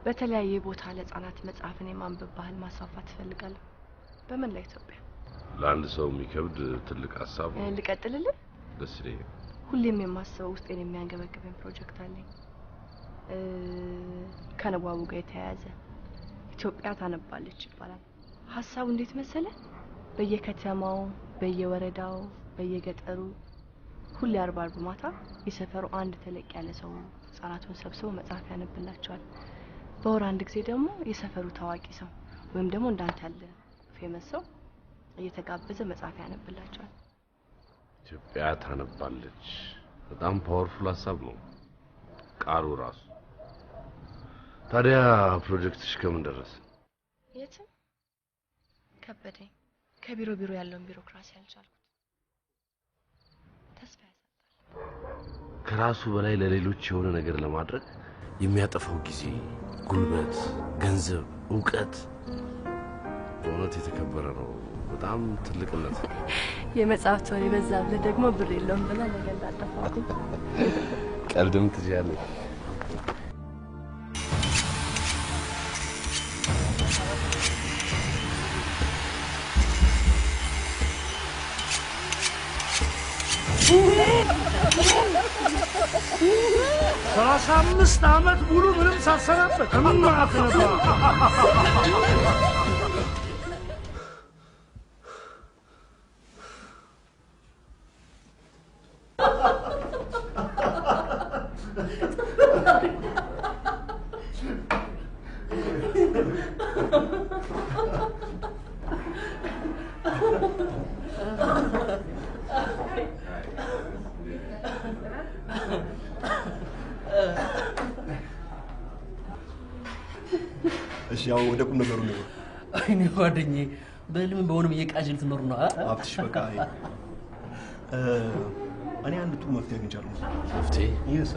በተለያየ ቦታ ለህፃናት መጽሐፍን የማንበብ ባህል ማስፋፋት እፈልጋለሁ በመላ ኢትዮጵያ። ለአንድ ሰው የሚከብድ ትልቅ ሀሳብ ነው። ልቀጥልልህ? ደስ ይለኛል። ሁሌም የማስበው ውስጤን የሚያንገበግበኝ ፕሮጀክት አለኝ። ከንባቡ ጋር የተያያዘ ኢትዮጵያ ታነባለች ይባላል። ሀሳቡ እንዴት መሰለ? በየከተማው፣ በየወረዳው፣ በየገጠሩ ሁሌ አርብ ማታ የሰፈሩ አንድ ተለቅ ያለ ሰው ህጻናቱን ሰብስቦ መጽሐፍ ያነብላቸዋል። በወር አንድ ጊዜ ደግሞ የሰፈሩ ታዋቂ ሰው ወይም ደግሞ እንዳንተ ያለ ፌመስ ሰው እየተጋበዘ መጽሐፍ ያነብላቸዋል። ኢትዮጵያ ታነባለች። በጣም ፓወርፉል ሀሳብ ነው ቃሉ ራሱ። ታዲያ ፕሮጀክትሽ ከምን ደረሰ? የትም ከበደኝ። ከቢሮ ቢሮ ያለውን ቢሮክራሲ አልቻልኩት። ተስፋ ያሳጣል። ከራሱ በላይ ለሌሎች የሆነ ነገር ለማድረግ የሚያጠፋው ጊዜ፣ ጉልበት፣ ገንዘብ፣ ዕውቀት በእውነት የተከበረ ነው። በጣም ትልቅነት። የመጽሐፍት ወሬ በዛብህ ደግሞ ብር የለውም ብለህ ነገር እንዳጠፋብኝ። ቀልድም ትችያለሽ። ሰላሳ አምስት ዓመት ሙሉ ምንም ሳሰናበት እማትነባ እሺ ያው ወደ ቁም ነገሩ ነው። አይኔ ጓደኛዬ በልም በሆነም እየቃጀል ትኖር ነው። አፍትሽ በቃ እኔ አንድ ጥሩ መፍትሄ አግኝቻለሁ። መፍትሄ? ይሄስ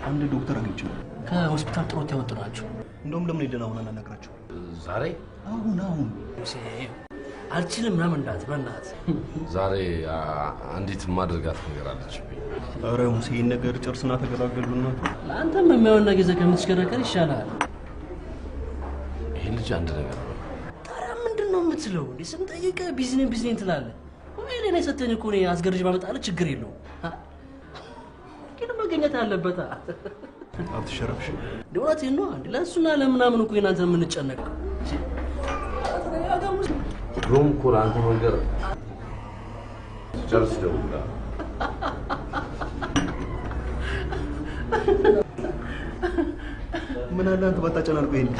አንድ ዶክተር አግኝቼ ከሆስፒታል ጥሮት ያወጡ ናቸው። እንደውም ለምን ሄደን አሁን አናናግራቸው? ዛሬ? አሁን አልችልም ምናምን እንዳት በእናት ዛሬ አንዲት ማድረጋት ነገር አለችብኝ። ኧረ ሙሴ ይህን ነገር ጨርስና ተገላገሉና ለአንተም የሚያውን ነገር ይዘህ ከምትሽከረከር ይሻላል። ይህን ልጅ አንድ ነገር ነው። ታዲያ ምንድን ነው የምትለው? ስንጠይቅህ ቢዝነስ ትላለህ። ወይ ለእኔ ሰተኝ እኮ እኔ አስገርዥ ባመጣልህ ችግር የለውም። ግን መገኘት አለበት። አትሸረፍሽ። እውነቴን ነው። ለእሱና ለምናምን እኮ እናንተ የምንጨነቅ ድሮም እኮ ለአንተ መንገር ጨርስ ደውላ ምን አለ አንተ ባታጨናንቀው ይሄን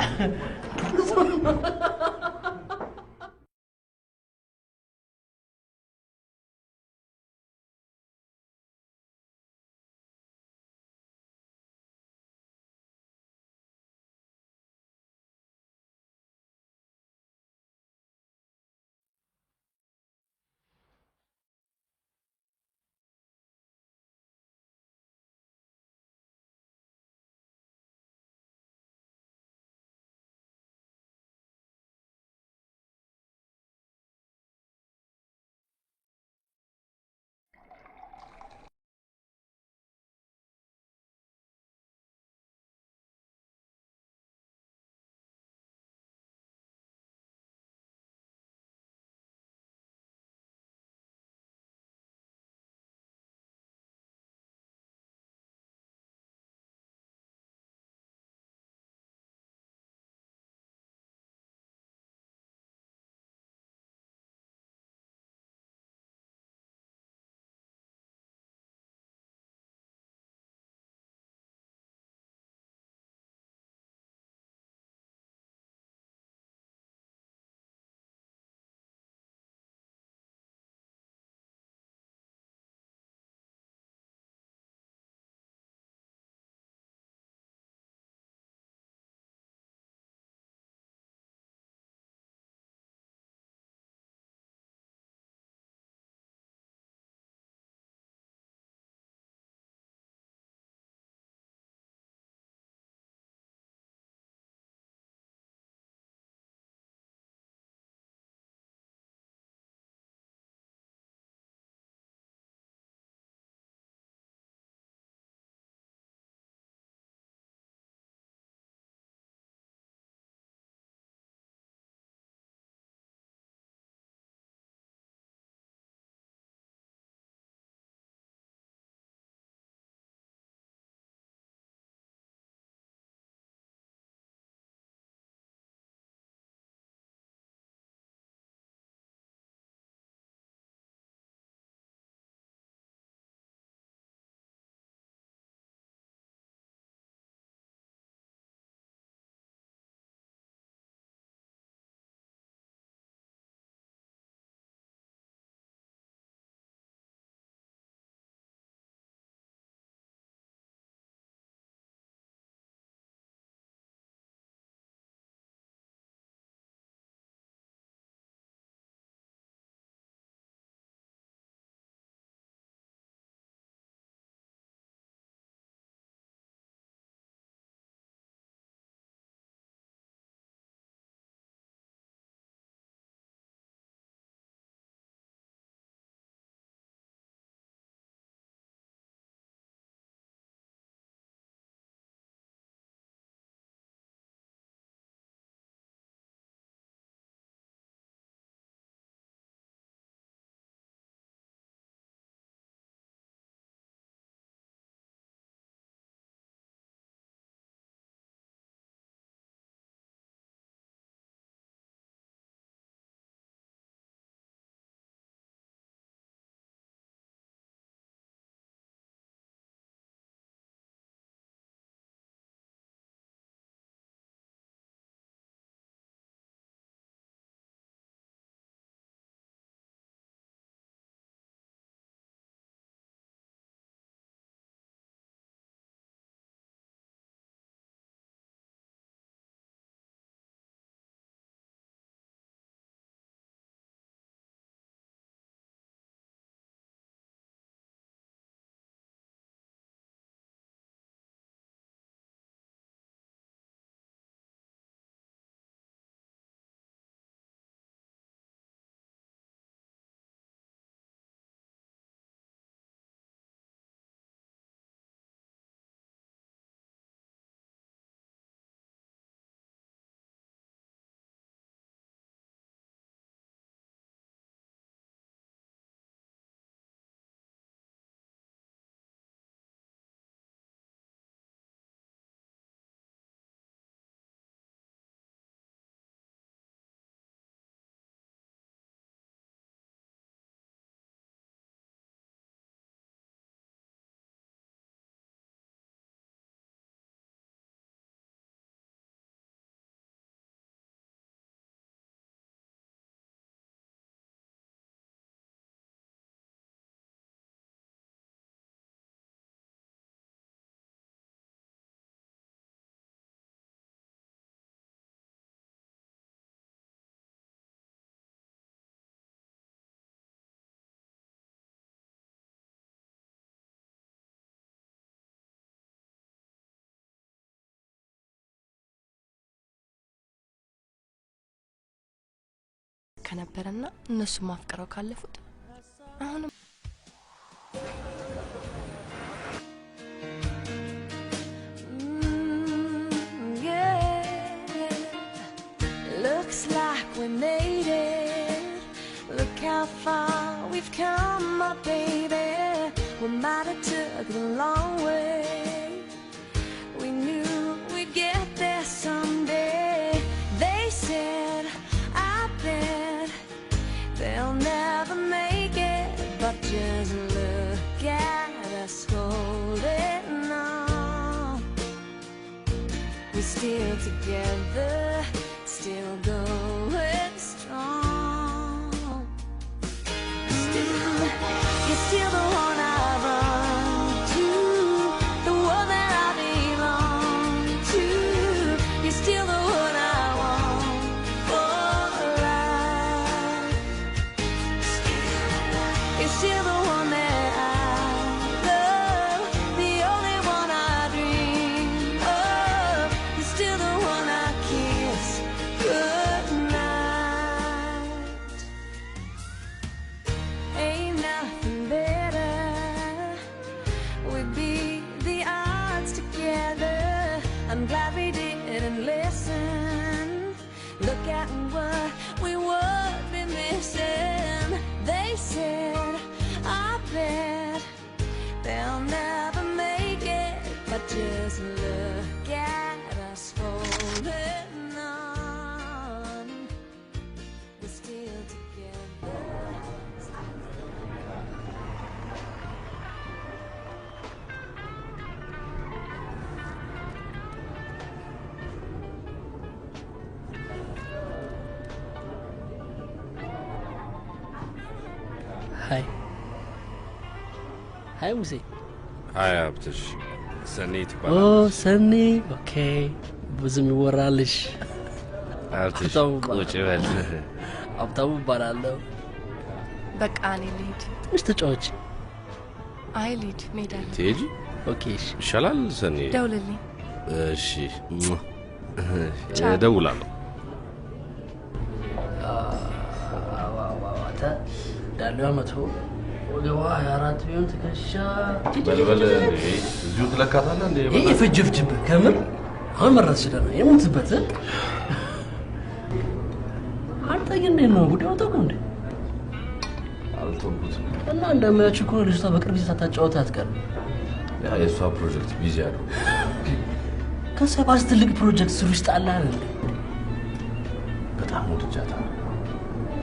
ከነበረና እነሱ ማፍቀረው ካለፉት አሁን Looks like we made it. Look how far we've come, my baby. We might have took the long way. We knew we'd get there someday. They said, I bet they'll never make it, but just look at us holding on. We're still together, still going strong. You're still the one I run to, the one that I belong to. You're still the one I want for life. You're still the one that I love, the only one I dream of. You're still the one I kiss goodnight. Ain't nothing better. We'd be the odds together. I'm glad we didn't listen. Look at what we would be missing. They said, I bet they'll never make it, but just look at us holding on. We're still together. Hi. Hi, Musi. Hi, Abtish. Sunny to Oh, Sunny. Okay. ብዙም ይወራልሽ Abtish. ቁጭ በል ሀብታሙ እባላለሁ። በቃ እኔ ልሂድ። ትንሽ ተጫወች። አይ ልሂድ፣ ሜዳ ትሄጂ? ኦኬ እሺ። ይሻላል ሰኒ። ደውልልኝ። እሺ እደውላለሁ። ዳሌዋ መቶ ወገቧ 24 ቢሆን ትከሻ በልበል እዚሁ ትለካታለህ እንዴ? ይሄ የፈጀፍጅብህ ከምር አሁን መረስ ይችላል የሞትበት አንተ ግን ነው ጉዳዩ ተቆ እንዴ? አልተውኩትም። እና እንደማያችሁ እኮ ልጅቷ በቅርብ ጊዜ ሳታጫወት አትቀርም። ያ የሷ ፕሮጀክት ቢዚ ያለው ከሰባስ ትልቅ ፕሮጀክት ስሩ ውስጥ አለ አይደል? በጣም ወድጃታለሁ።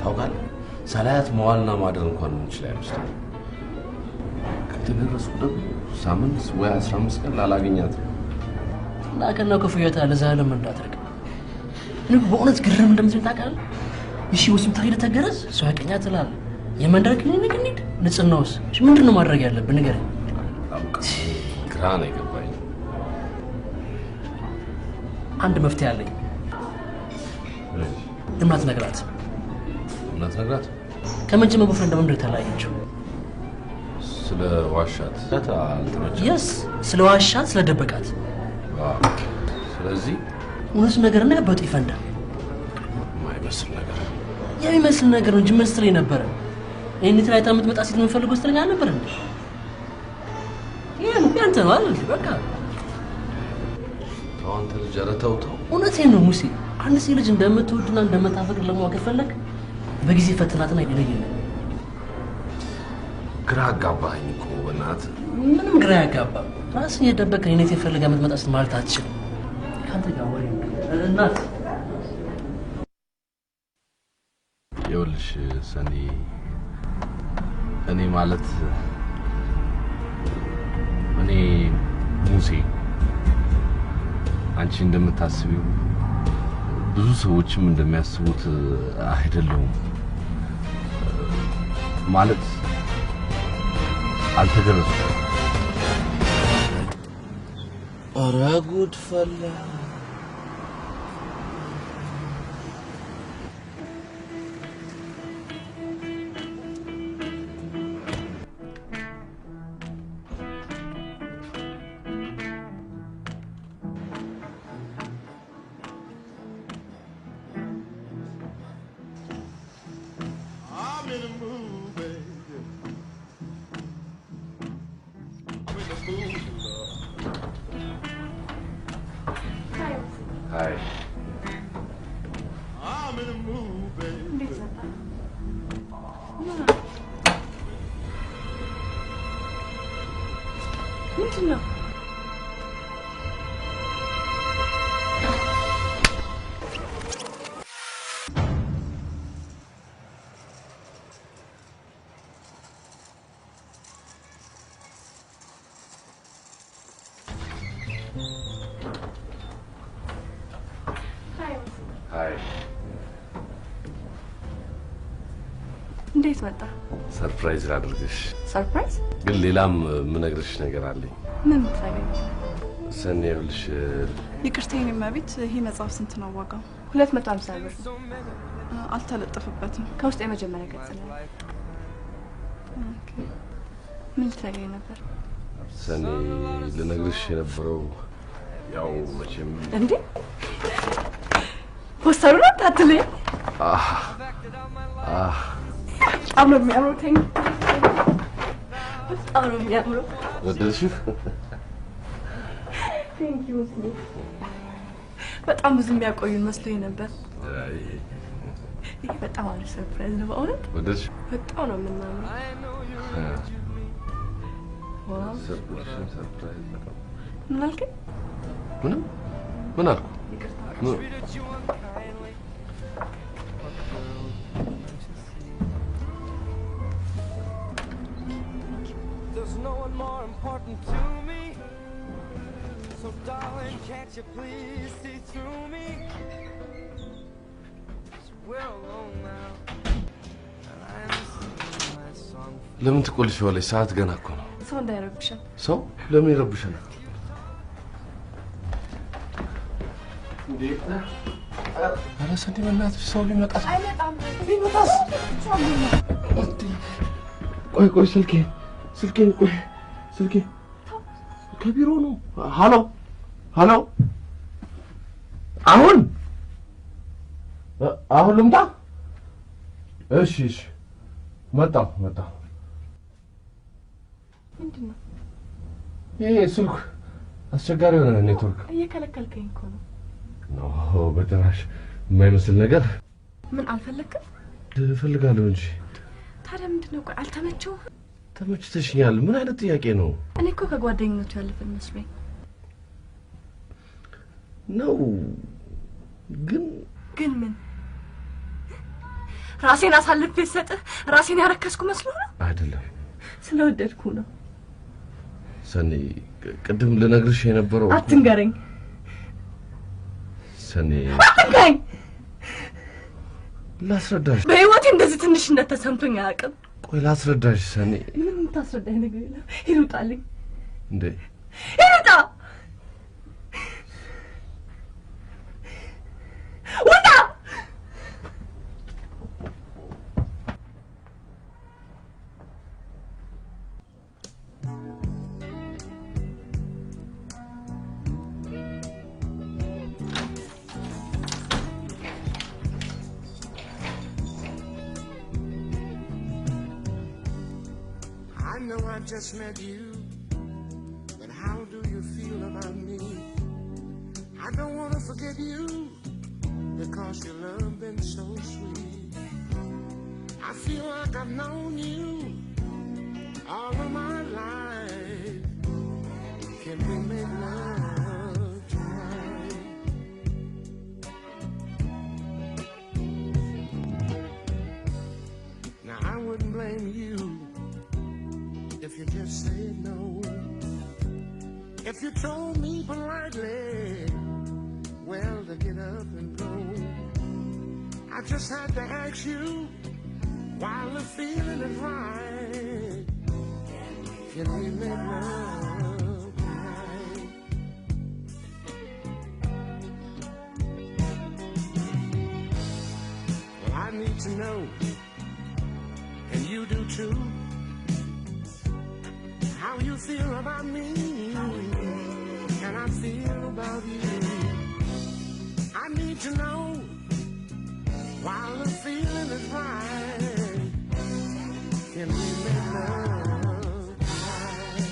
ታውቃለህ ሳላያት መዋልና ማደር እንኳን እንችል አይመስልም። ከተደረስኩ ደግሞ ሳምንት ወይ 15 ቀን ላላገኛት እና ከናው ከፍያታ ለዛለም እንዳትርቅ ነው በእውነት ግርም እንደምትል ታውቃለህ? እሺ ወስም ታሪክ ተገረዝ ሰው ያቀኛ ትላል የመንደር ክሊኒክ እንሂድ ንጽህናውስ ምንድነው ማድረግ ያለብን ንገረኝ። ግራ ነው የገባኝ። አንድ መፍትሄ አለኝ። እናት ነግራት ከመጀመ በፍሬንድ እንደምን ተላየችው ስለ ዋሻት አልተመቸም። yes ስለ ዋሻት ስለ ደበቃት ስለዚህ እውነቱ ነገር እና በጥ ይፈንዳ ማይመስል ነገር የሚመስል ነገር እንጂ መስለኝ ነበር። እኔ ትራይታ የምትመጣ ሲት ነው ፈልጎ ስትለኛ ነበር እንዴ? ይሄን ያንተ ነው አይደል? በቃ ታንተ ልጅ አረተው እውነቴን ነው ሙሲ። አንድ ሴት ልጅ እንደምትወድና እንደምታፈቅር ለማወቅ ከፈለክ በጊዜ ፈትናትና ይለየኝ። ግራ አጋባኝ እኮ በእናትህ። ምንም ግራ ያጋባ ራስን የደበቀ እኔት የፈልጋ የምትመጣ ማለት አትችልም። ካንተ ጋር ወሬ እናት ይኸውልሽ ሰኒ እኔ ማለት እኔ ሙሴ አንቺ እንደምታስቢው ብዙ ሰዎችም እንደሚያስቡት አይደለሁም። ማለት አልተገረዝኩም። ኧረ ጉድ ፈላ። Hi. I'm in a mood, baby. ምንድነው? Hi. እንዴት መጣ? ሰርፕራይዝ ላድርግሽ። ሰርፕራይዝ? ግን ሌላም ምነግርሽ ነገር አለኝ። ምን ታገኝ? ሰኔ ይኸውልሽ ይቅርታ የኔ መቤት ይሄ መጽሐፍ ስንት ነው ዋጋው? 250 ብር። አልተለጠፈበትም። ከውስጥ የመጀመሪያ ገጽ ላይ። ኦኬ። ምን ታገኝ ነበር? ሰኔ ልነግርሽ የነበረው ያው መቼም እንዴ ፖስተሩን አታትልኝ። በጣም ነው የሚያምረው። በጣም ነው የሚያምረው። ወደድሽው? ቴንክ ዩ። በጣም ብዙ የሚያቆዩን መስሎኝ ነበር። ይሄ በጣም አሪፍ ሰርፕራይዝ ነው በእውነት። ወደድሽው? በጣም ነው የምናምረው። ዋው ሰርፕራይዝ በጣም ምን አልከኝ? ምን አልኩ? There's no one more important to me. So darling, can't you please see through me? We're alone now. And I am singing my song. ለምን ትቆልሽዋለሽ? ሰዓት ገና እኮ ነው። ሰው እንዳይረብሻል። ሰው ለምን ይረብሻል? ኧረ ሰኔ በእናትሽ ሰው ሊመጣ አይመጣም። ሊመጣስ? ቆይ ስልኬን ቆይ ስልኬ ከቢሮ ነው። ሃሎ አሁን ልምጣ? እሺ መጣሁ። ምንድነው? ይሄ ስልክ አስቸጋሪ የሆነ ኔትወርክ እየከለከልከኝ እኮ ነው። ኖ በጭራሽ የማይመስል ነገር። ምን አልፈለክም? እፈልጋለሁ እንጂ። ታዲያ ምንድነው? ቆይ አልተመቸውም? ተመችተሽኛል። ምን አይነት ጥያቄ ነው? እኔ እኮ ከጓደኝነቱ ያለፈን መስሎኝ ነው። ግን ምን ራሴን አሳልፌ ሰጥህ ራሴን ያረከስኩ መስሎ ነው? አይደለም፣ ስለወደድኩ ነው። ሰኔ ቅድም ልነግርሽ የነበረው አትንገረኝ። ሰኔ አትንገረኝ። ላስረዳሽ። በህይወቴ እንደዚህ ትንሽነት ተሰምቶኝ አያውቅም። ቆይ ላስረዳሽ ሰኔ። ምንም ታስረዳኝ ነገር የለም። ይሩጣልኝ እንዴ ይሩጣ ውጣ። I know I just met you, but how do you feel about me? I don't want to forget you, because your love been so sweet. I feel like I've known you all of my life. Can we make love tonight? Now I wouldn't blame you if you just said no. If you told me politely, well, to get up and go. I just had to ask you, while the feeling is right, can we make love tonight? Well, I need to know, and you do too, how you feel about me, and I feel about you. I need to know, while the feeling is right, can we make love tonight?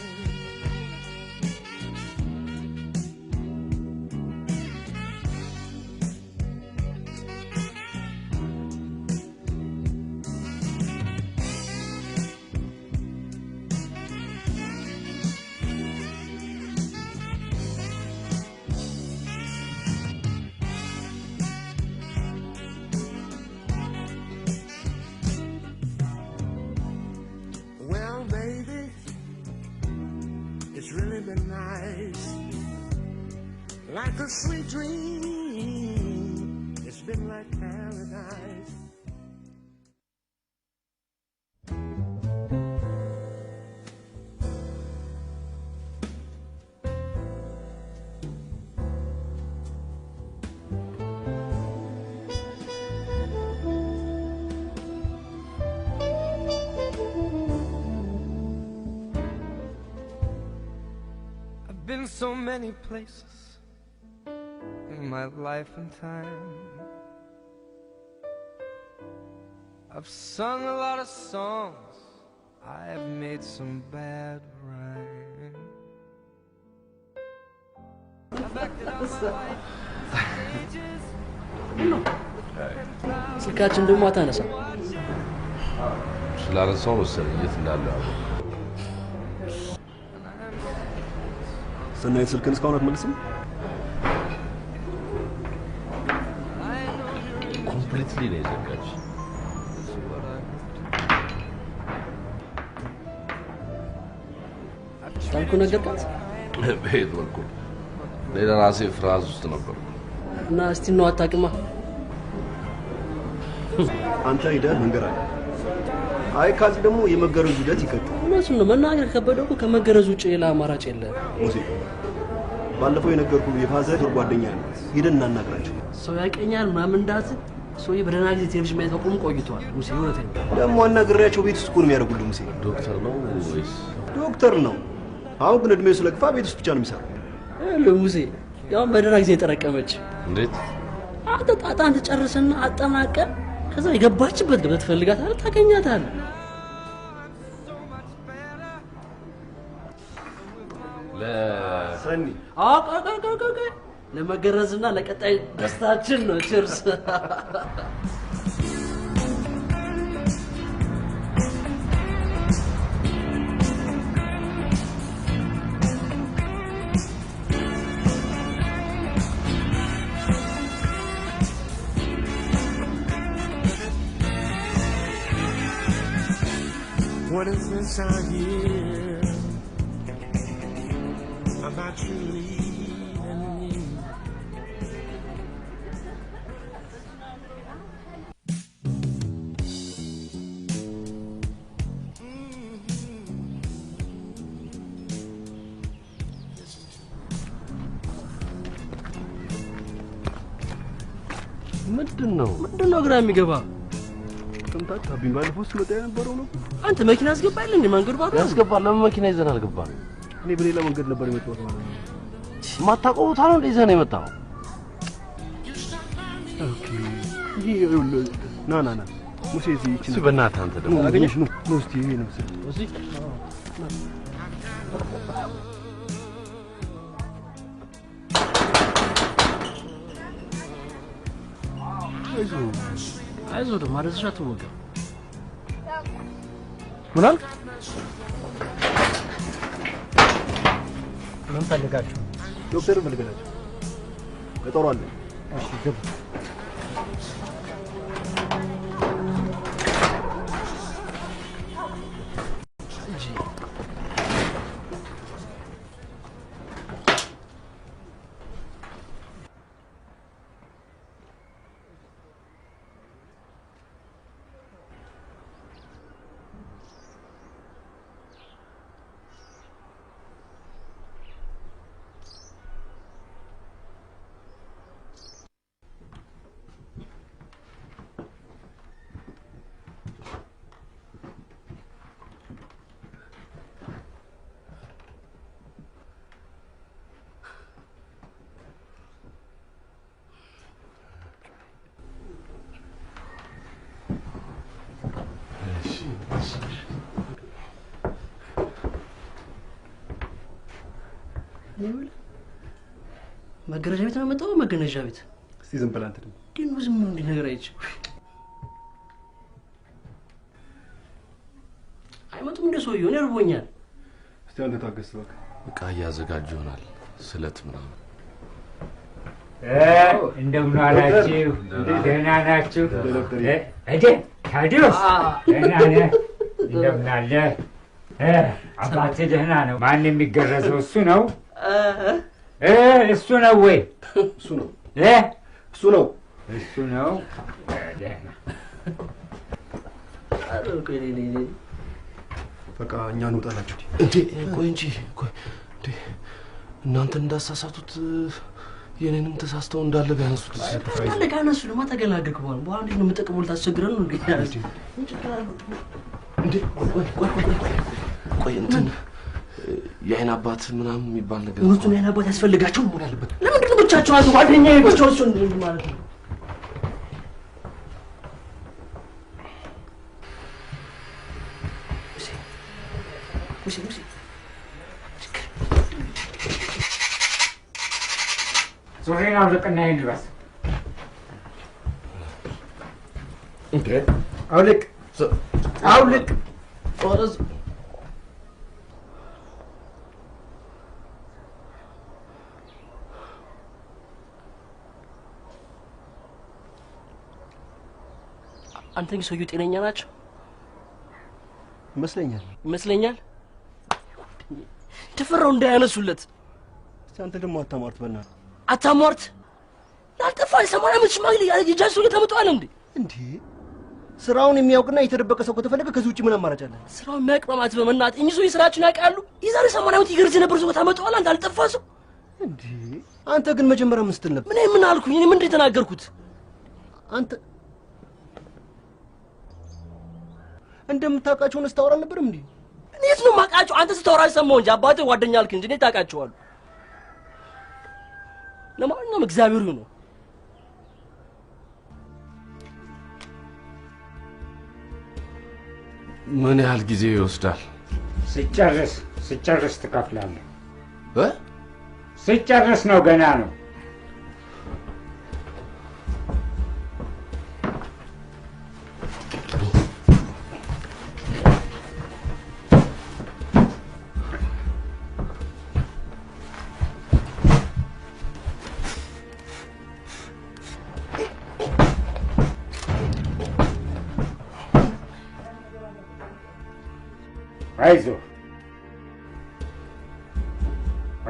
like a sweet dream. It's been like paradise. Been so many places in my life and time. I've sung a lot of songs, I've made some bad rhyme. I've acted out my life stages. ስልካችን ደግሞ አታነሳ ስላረሳው መሰለኝ የት እንዳለ ሰናይ ስልክን እስካሁን አትመልስም? ኮምፕሊትሊ ነው የዘጋች። ታንኩ ነገርካት? በሄድ ወልኩ ሌላ ራሴ ፍራዝ ውስጥ ነበር እና እስቲ ነው አታውቅማ። አንተ ሄደህ መንገራለህ። አይ ካዝ ደግሞ የመገረዙ ሂደት ይቀጥል። እነሱን ነው መናገር ከበደው ከመገረዙ ውጭ ሌላ አማራጭ የለም። ሙሴ ባለፈው የነገርኩ የፋዘር ጓደኛ ነው። ሄደን እናናግራቸው። ሰው ያቀኛል ምናምን እንዳት ሰው በደህና ጊዜ ቴሌቪዥን ማየት አቁም ቆይቷል። ሙሴ እውነቴን ነው። ደግሞ አናግሬያቸው ቤት ውስጥ እኮ ነው የሚያደርጉልህ። ሙሴ ዶክተር ነው ወይስ? ዶክተር ነው። አሁን ግን እድሜው ስለገፋ ቤት ውስጥ ብቻ ነው የሚሰራው። ሙሴ ያው በደህና ጊዜ ተረቀመች። እንዴት? አንተ ጣጣን ተጨርሰና አጠናቀ ከዛ የገባችበት ገብተህ ትፈልጋታለህ፣ ታገኛታለህ። ለሰኒ አቃቃቃቃ ለመገረዝና ለቀጣይ ደስታችን ነው። ቺርስ What is this I hear about you leaving me? ምንድነው ግራ የሚገባ? ተምታት አብኝ ባለፈው ስመጣ የነበረው ነው። አንተ መኪና አስገባልኝ እንዴ? መንገድ ባዶ ያስገባል። ለምን መኪና ይዘን አልገባን? እኔ በሌላ መንገድ ነበር የመጣሁት ማለት ነው። ማታውቀው ቦታ ነው ይዘን የመጣው? ኦኬ ና ሙሴ እዚህ ይችላል። እሺ በእናትህ አንተ ደግሞ አገኘሽ ነው እስቲ ይሄ ነው እዚህ አይዞህ ደግሞ አረዝሻ ትወጋ ምናል ምን ፈልጋችሁ? ዶክተር ፈልጋችሁ ቀጠሮ አለ። እሺ ግቡ። መገረጃ ቤት ነው መጣው። መገነጃ ቤት እስቲ ዝም ብላ አንተ ግን ብዙም እንዲ ነገር አይች አይመጡም እንደ ሰውየው ነው እርቦኛል። እስቲ አንተ ታገስ በቃ እቃ እያዘጋጁ ይሆናል። ስለት ምናምን እንደምን አላችሁ? ደህና ናችሁ? ታዲዮስ ደህና ነህ? እንደምን አለ? አባትህ ደህና ነው? ማን የሚገረዘው? እሱ ነው? እሱ ነው ወይ? እሱ ነው እሱ ነው እሱ ነው። በቃ እኛ እንውጣላችሁ እንዴ ቆይ እንጂ ቆይ እንዴ እናንተ እንዳሳሳቱት የኔንም ተሳስተው እንዳለ ቢያነሱት አለ ካነሱ ለማ ተገላገልክ በኋላ እንዴት ነው የምጠቅመው ልታስቸግረን ነው እንዴ ቆይ እንትን የአይን አባት ምናምን የሚባል ነገር እነሱ የአይን አባት ያስፈልጋቸው ምን ያለበት ለምንድን ነው ብቻቸው አሉ ጓደኛዬ ብቻው እሱ ማለት ነው ሙሴ ዙሪና አውልቅና ይልበስ እንዴ አውልቅ ኦረዝ አንተኝ ሰውዬው ጤነኛ ናቸው ይመስለኛል ተፈራው እንዳያነሱለት አንተ ደግሞ አታሟርት በእና አታሟርት ላልጠፋ 80 ዓመት ሽማግሌ የጃሱ ለተመጣጣለ እንዴ ስራውን የሚያውቅና የተደበቀ ሰው ከተፈለገ ከዚህ ውጪ ምን አማራጭ አለ ስራውን የሚያቅማማት በመናት እኚህ ሰው የስራችን ያውቃሉ የዛሬ 80 ዓመት ይገርዝ ነበር ሰው ተመጣጣለ አንተ አልጠፋ ሰው እንዴ አንተ ግን መጀመሪያ ምን ስትል ነበር ምን አልኩኝ እኔ ምን ተናገርኩት አንተ እንደምታውቃቸውን ስታወራ ነበር እንዴ እኔስ ነው ማቃቸው አንተ ስታወራ ሰማው እንጂ አባቴ ጓደኛ አልክ እንጂ እኔ ታውቃቸዋለሁ ለማንኛውም እግዚአብሔር ነው ምን ያህል ጊዜ ይወስዳል ሲጨርስ ትከፍላለህ ሲጨርስ ነው ገና ነው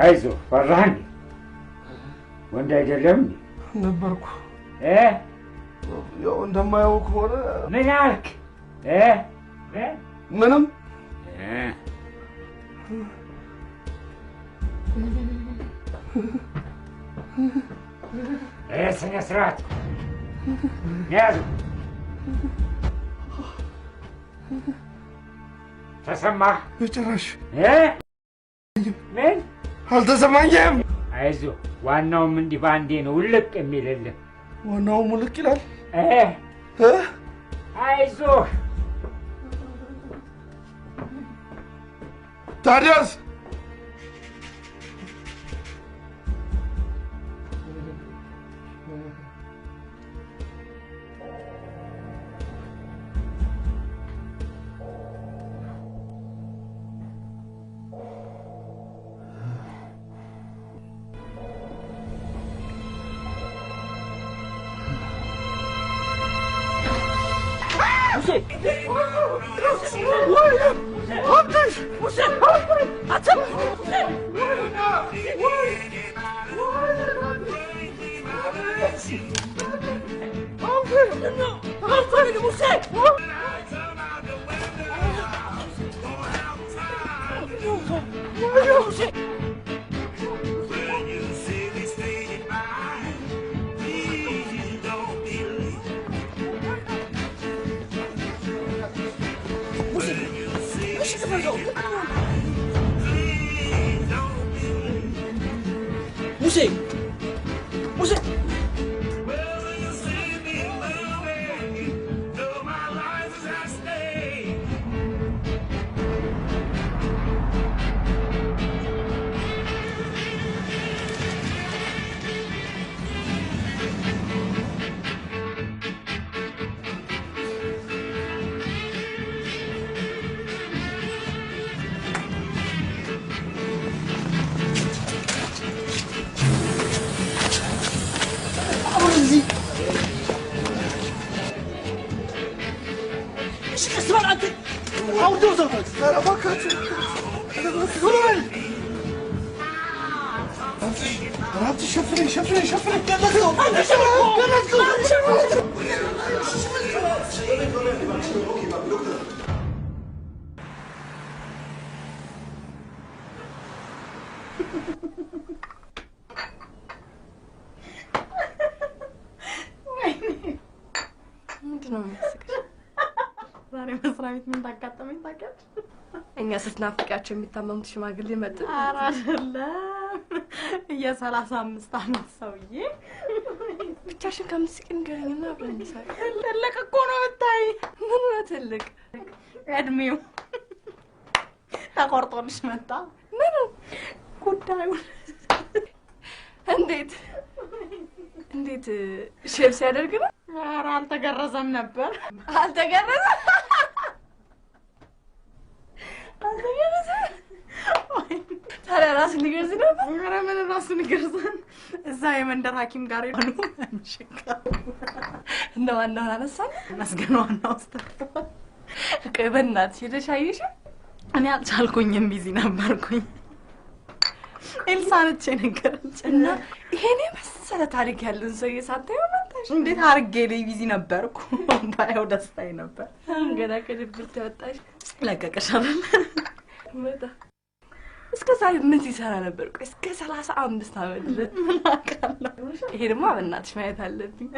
አይዞህ ፈራህ እንዴ ወንድ አይደለም ነበርኩ ያው እንደማያው ከሆነ ምን አልክ ምንም ስነ ስርዓት ያዙ ተሰማህ በጭራሽ ምን አልተሰማኝም አይዞህ ዋናውም እንዲህ ባንዴ ነው ውልቅ የሚልልህ ዋናውም ውልቅ ይላል አይዞህ ታዲያስ How do شفري ምንድነው የሚያስቅሽ? ዛሬ መስሪያ ቤት ምን ታጋጠመኝ ታውቂያለሽ? እኛ ስትናፍቂያቸው የሚታመሙት ሽማግሌ መጡ። ኧረ አይደለም የ35 ዓመት ሰውዬ ብቻሽን ከምትስቂ ንገሪኝና አብረን እንሳቅ። ትልቅ እኮ ነው ብታይ። ምን ነው ትልቅ? እድሜው ተቆርጦልሽ መጣ። ምን ጉዳዩ? እንዴት ሼፕ ሲያደርግ ነው? ኧረ አልተገረዘም ነበር። አልተገረዘም? ታዲያ ራስን ሊገርዝ ነበር? ኧረ ምን ራስን ይገርዛል? እዛ የመንደር ሐኪም ጋር ይሆኑ እንደ ዋናውን አነሳኝ። መስገን ዋና ውስጥ ቆይ በእናትሽ ሄደሽ አየሽው? እኔ አልቻልኩኝም፣ ቢዚ ነበርኩኝ። ኤልሳነች ነገረች እና ይሄኔ መሰለ ታሪክ ያለን ሰውዬ ሳታየው መጣሽ። እንዴት አርጌ ላይ ቢዚ ነበርኩ። ባየው ደስታዬ ነበር። ገና ከድብርት ተወጣሽ ለቀቀሽ አይደል? መጣ እስከ ዛሬ ምን ሲሰራ ነበር? ቆይ እስከ 35 ዓመት ምን አውቃለሁ። ይሄ ደግሞ በእናትሽ ማየት አለብኝ።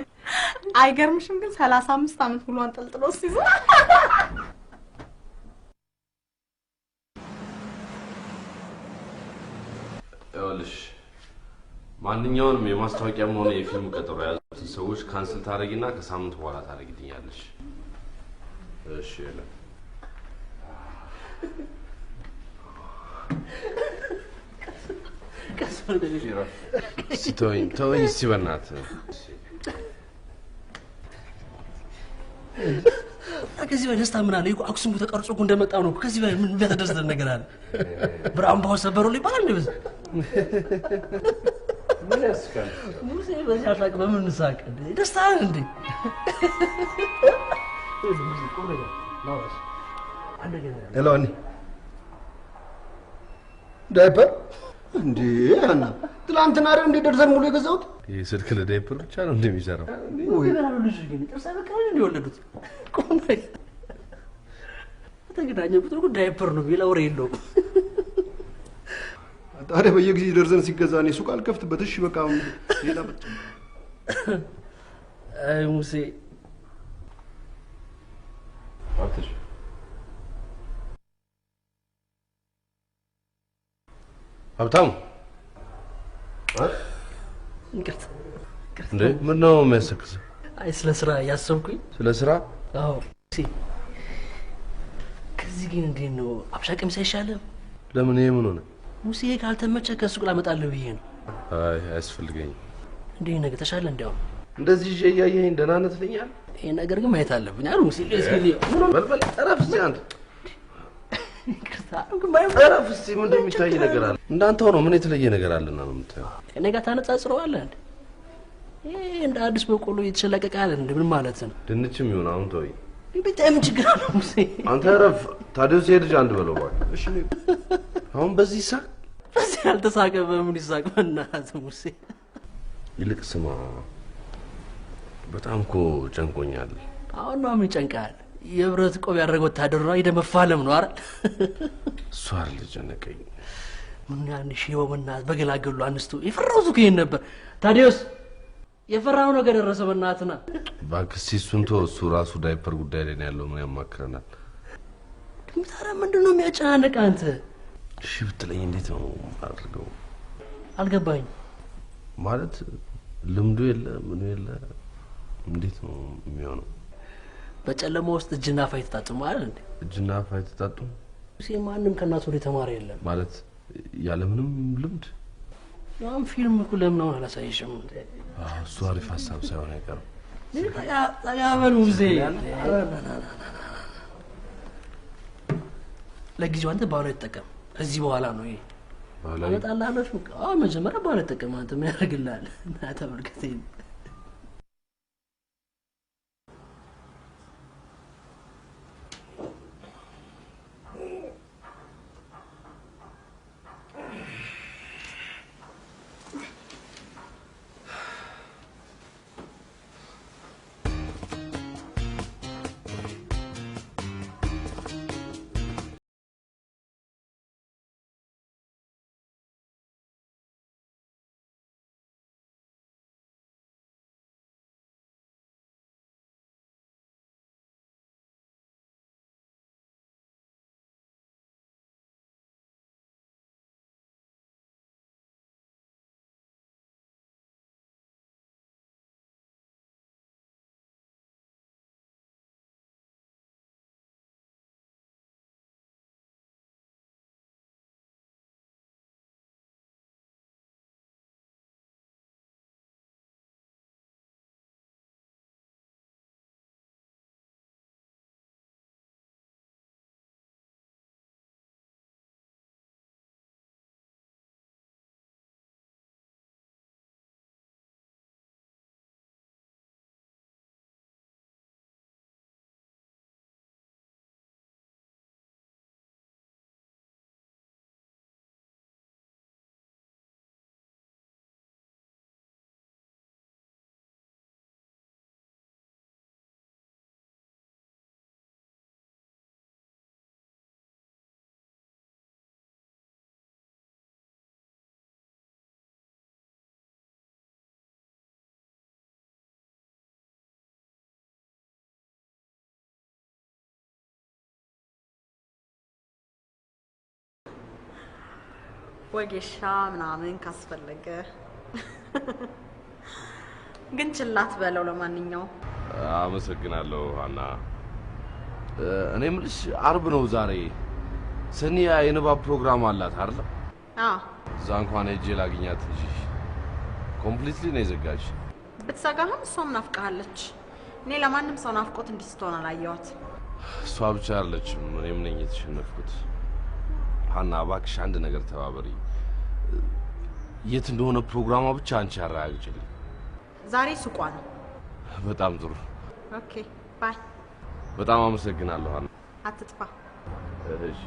አይገርምሽም? ግን 35 ዓመት ሙሉ አንጠልጥሎ ሲይዝ ይኸውልሽ ማንኛውንም የማስታወቂያም ሆነ የፊልም ቀጠሮ ያዙትን ሰዎች ካንስል ታረጊና ከሳምንት በኋላ ታረጊልኛለሽ። እሺ ያለ ከስፈር ደጅራ ተወኝ እስቲ በእናትህ። ከዚህ በላይ ደስታ ምን አለ? አክሱም ተቀርጾ እኮ እንደመጣው ነው። ከዚህ በላይ ምን የሚያስደስት ነገር አለ? ብራምባው ሰበረው ይባላል እንዴ? በዚህ ምን ያስካል? ሙሴ በዚህ አሻቅ በምን እንሳቅ እንዴ? ደስታ እንዴ? ሄሎ አኒ ዳይፐር እንዴ? አና ትላንትና አይደል እንደ ደርዘን ሙሉ የገዛሁት? ይሄ ስልክ ለዳይፐር ብቻ ነው እንደሚሰራው? ወይ በላሉ ልጅ ግን ጥርሳ በቃ ነው እንደወለዱት። ቆም በይ ተገናኘው ቁጥሩ ዳይፐር ነው ቢላ ወሬ የለውም። ታዲያ በየጊዜው ደርዘን ሲገዛ እኔ ሱቅ አልከፍትበት። እሺ በቃ ሌላ ብቻ። አይ ሙሴ አትሽ ሀብታሙ እንቅርት እንዴ ምን ነው የሚያሰክሰው? አይ ስለ ስራ ያሰብኩኝ። ስለ ስራ? አዎ ከዚህ ግን እንዴት ነው አብሻ ቀሚስ አይሻልም? ለምን ይሄ ምን ሆነ? ሙሴ ካልተመቸ ከሱቅ ላመጣልህ ብዬ ነው። አይ አያስፈልገኝም። እንዴ ነገ ተሻለ እንዲያው እንደዚህ እያየኸኝ ደህና ነህ ትለኛለህ? ይሄ ነገር ግን ማየት አለብኝ አይደል ሙሴ? በልበል ጠረፍ እስኪ አንተ ጠረፍ እስኪ ምንድን የሚታይ ነገር አለ? እንዳንተው ነው ምን የተለየ ነገር አለና ነው የምታየው? ከእኔ ጋር ታነጻጽረዋለህ እንዴ? ይሄ እንደ አዲስ በቆሎ እየተሸለቀቀ አለ እንዴ? ምን ማለት ነው? ድንችም ይሁን አሁን ተወኝ። በጣም ችግር አለው ሙሴ። አንተ ረፍ ታዲያስ የልጅ አንድ በለው እባክህ። እሺ አሁን በዚህ ይሳቅ? በዚህ ያልተሳቀ በምን ይሳቅ? በእናትህ ሙሴ። ይልቅ ስማ በጣም እኮ ጨንቆኛል። አሁን ነው ምን ይጨንቃል? የብረት ቆብ ያደረገ ወታደር ነው አይደል? መፋለም ነው አይደል? እሱ አይደል ጨነቀኝ። ምን ያን ሺው በእናትህ በገላገሉ አንስቶ የፈራሁት እኮ ይሄን ነበር። ታዲያስ የፈራው ነገር ደረሰ በእናትህና እባክህ እሱን ተው። እሱ ራሱ ዳይፐር ጉዳይ ላይ ነው ያለው። ምን ያማክረናል? ታዲያ ምንድን ነው የሚያጨናንቅ አንተ? እሺ ብትለኝ እንዴት ነው አድርገው? አልገባኝም። ማለት ልምዱ የለ ምኑ የለ እንዴት ነው የሚሆነው? በጨለማ ውስጥ እጅና አፍ አይተጣጡም አይደል እንዴ? እጅና አፍ አይተጣጡም? ሙሴ ማንም ከእናቱ ወደ ተማረ የለም ማለት ያለምንም ልምድ። ያም ፊልም እኮ ለምን አሁን አላሳይሽም? እሱ አሪፍ ሀሳብ ሳይሆን አይቀርም። ያበሉ ሙሴ ለጊዜው አንተ ባለው ይጠቀም። ከዚህ በኋላ ነው ይሄ አመጣልሃለሁ። መጀመሪያ ባለው ይጠቀም። አንተ ምን ያደርግልሃል? እና ተመልከተኝ። ወጌሻ ምናምን ካስፈለገ ግን ችላት በለው ለማንኛውም አመሰግናለሁ አና እኔ ምልሽ አርብ ነው ዛሬ ሰኒያ የንባብ ፕሮግራም አላት አይደል እዛ እንኳን ሄጄ ላግኛት እንጂ ኮምፕሊትሊ ነው የዘጋች ብትሰጋህም እሷም ናፍቃለች እኔ ለማንም ሰው ናፍቆት እንዲስተሆነ አላየዋት እሷ ብቻ አይደለችም እኔም ነኝ የተሸነፍኩት ሀና እባክሽ አንድ ነገር ተባበሪ የት እንደሆነ ፕሮግራሟ ብቻ አንቺ አረጋግጪልኝ ዛሬ ሱቋ ነው በጣም ጥሩ ኦኬ ባይ በጣም አመሰግናለሁ ሀና አትጥፋ እሺ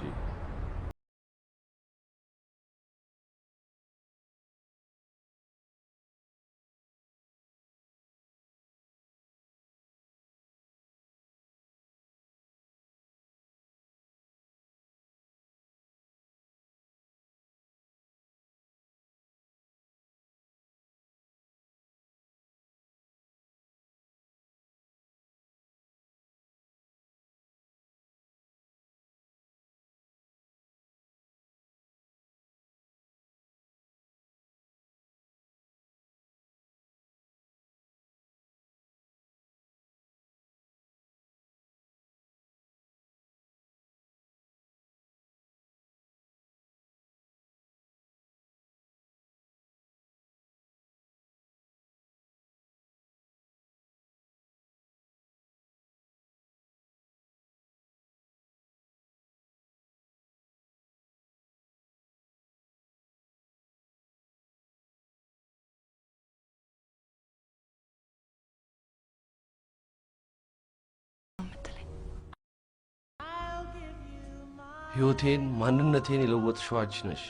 ህይወቴን ማንነቴን የለወጥሽው አንቺ ነሽ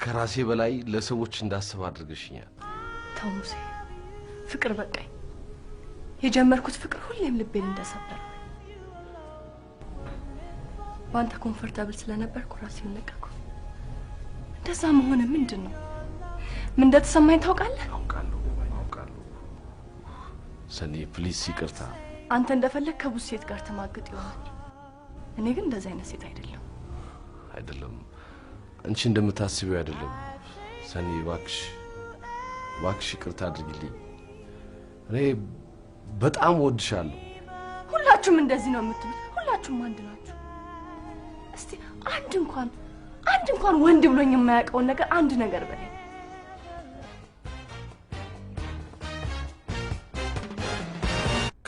ከራሴ በላይ ለሰዎች እንዳስብ አድርገሽኛል ተሙሴ ፍቅር በቃኝ የጀመርኩት ፍቅር ሁሌም ልቤን እንደሰበረ ባንተ ኮምፎርታብል ስለነበርኩ ራሴን ለቀኩ እንደዛ መሆን ምንድነው ምን እንደተሰማኝ ታውቃለህ አውቃለሁ ሰኒ ፕሊዝ ይቅርታ አንተ እንደፈለክ ከብዙ ሴት ጋር ተማግጥ ይሆናል እኔ ግን እንደዛ አይነት ሴት አይደለም አንቺ እንደምታስቢው አይደለም ሰኒ እባክሽ ይቅርታ አድርጊልኝ እኔ በጣም ወድሻለሁ ሁላችሁም እንደዚህ ነው የምትሉት ሁላችሁም አንድ ናችሁ እስቲ አንድ እንኳን ወንድ ብሎኝ የማያውቀው ነገር አንድ ነገር በለኝ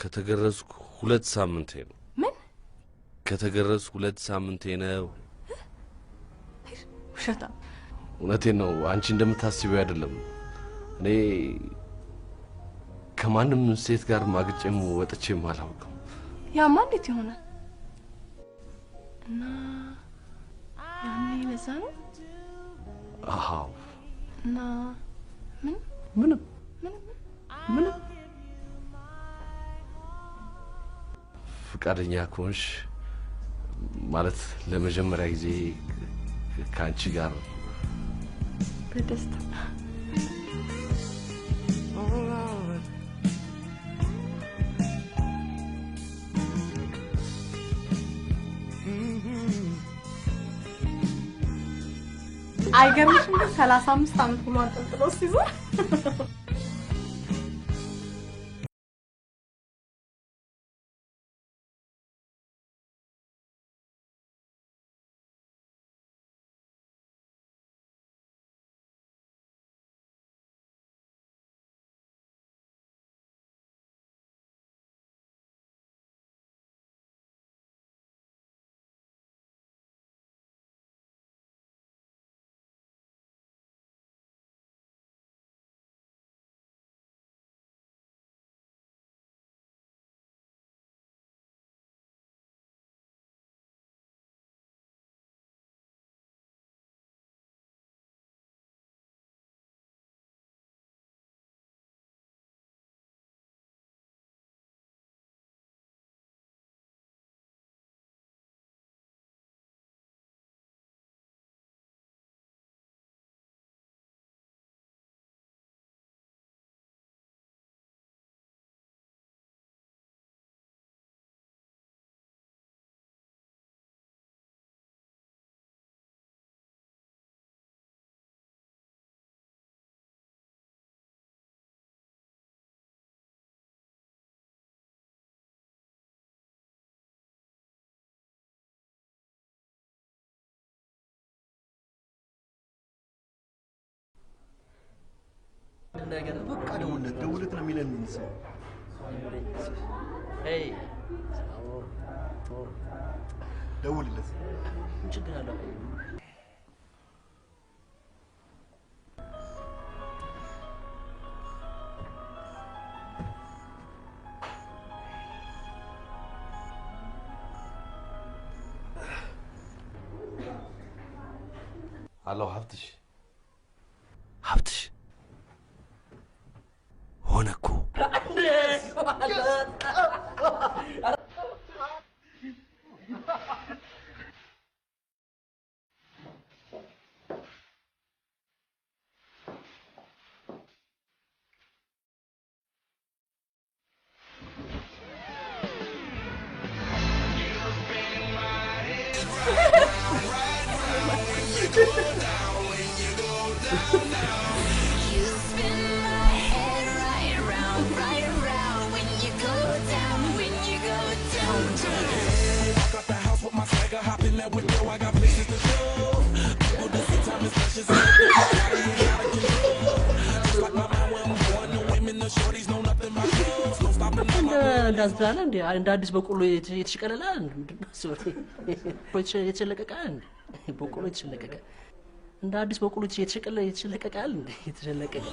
ከተገረዝኩ 2 ሳምንቴ ነው ምን ከተገረዝኩ 2 ሳምንቴ ነው ውሸታ እውነቴን ነው አንቺ እንደምታስቢው አይደለም እኔ ከማንም ሴት ጋር ማግጬም ወጥቼም አላውቅም ያማ እንዴት ይሆናል እና ያኔ ለዛ ነው አዎ እና ምንም ፍቃደኛ ከሆንሽ ማለት ለመጀመሪያ ጊዜ ከአንቺ ጋር በደስታ አይገርምሽም 35 ዓመት ሙሉ አንጠልጥሎ ሲዞር ነገር በቃ ደውለት ነው የሚለን ሰው ሄይ ደውልለት ችግር አለው Hallo, Haftisch. ሆነኩ እንዳዝራለ እንደ አዲስ በቆሎ የተሽቀለላል ምንድነው ሶሪ የተሸለቀቃል በቆሎ የተሸለቀቀ እንደ አዲስ በቆሎ የተሸለቀቃል እንደ የተሸለቀቀ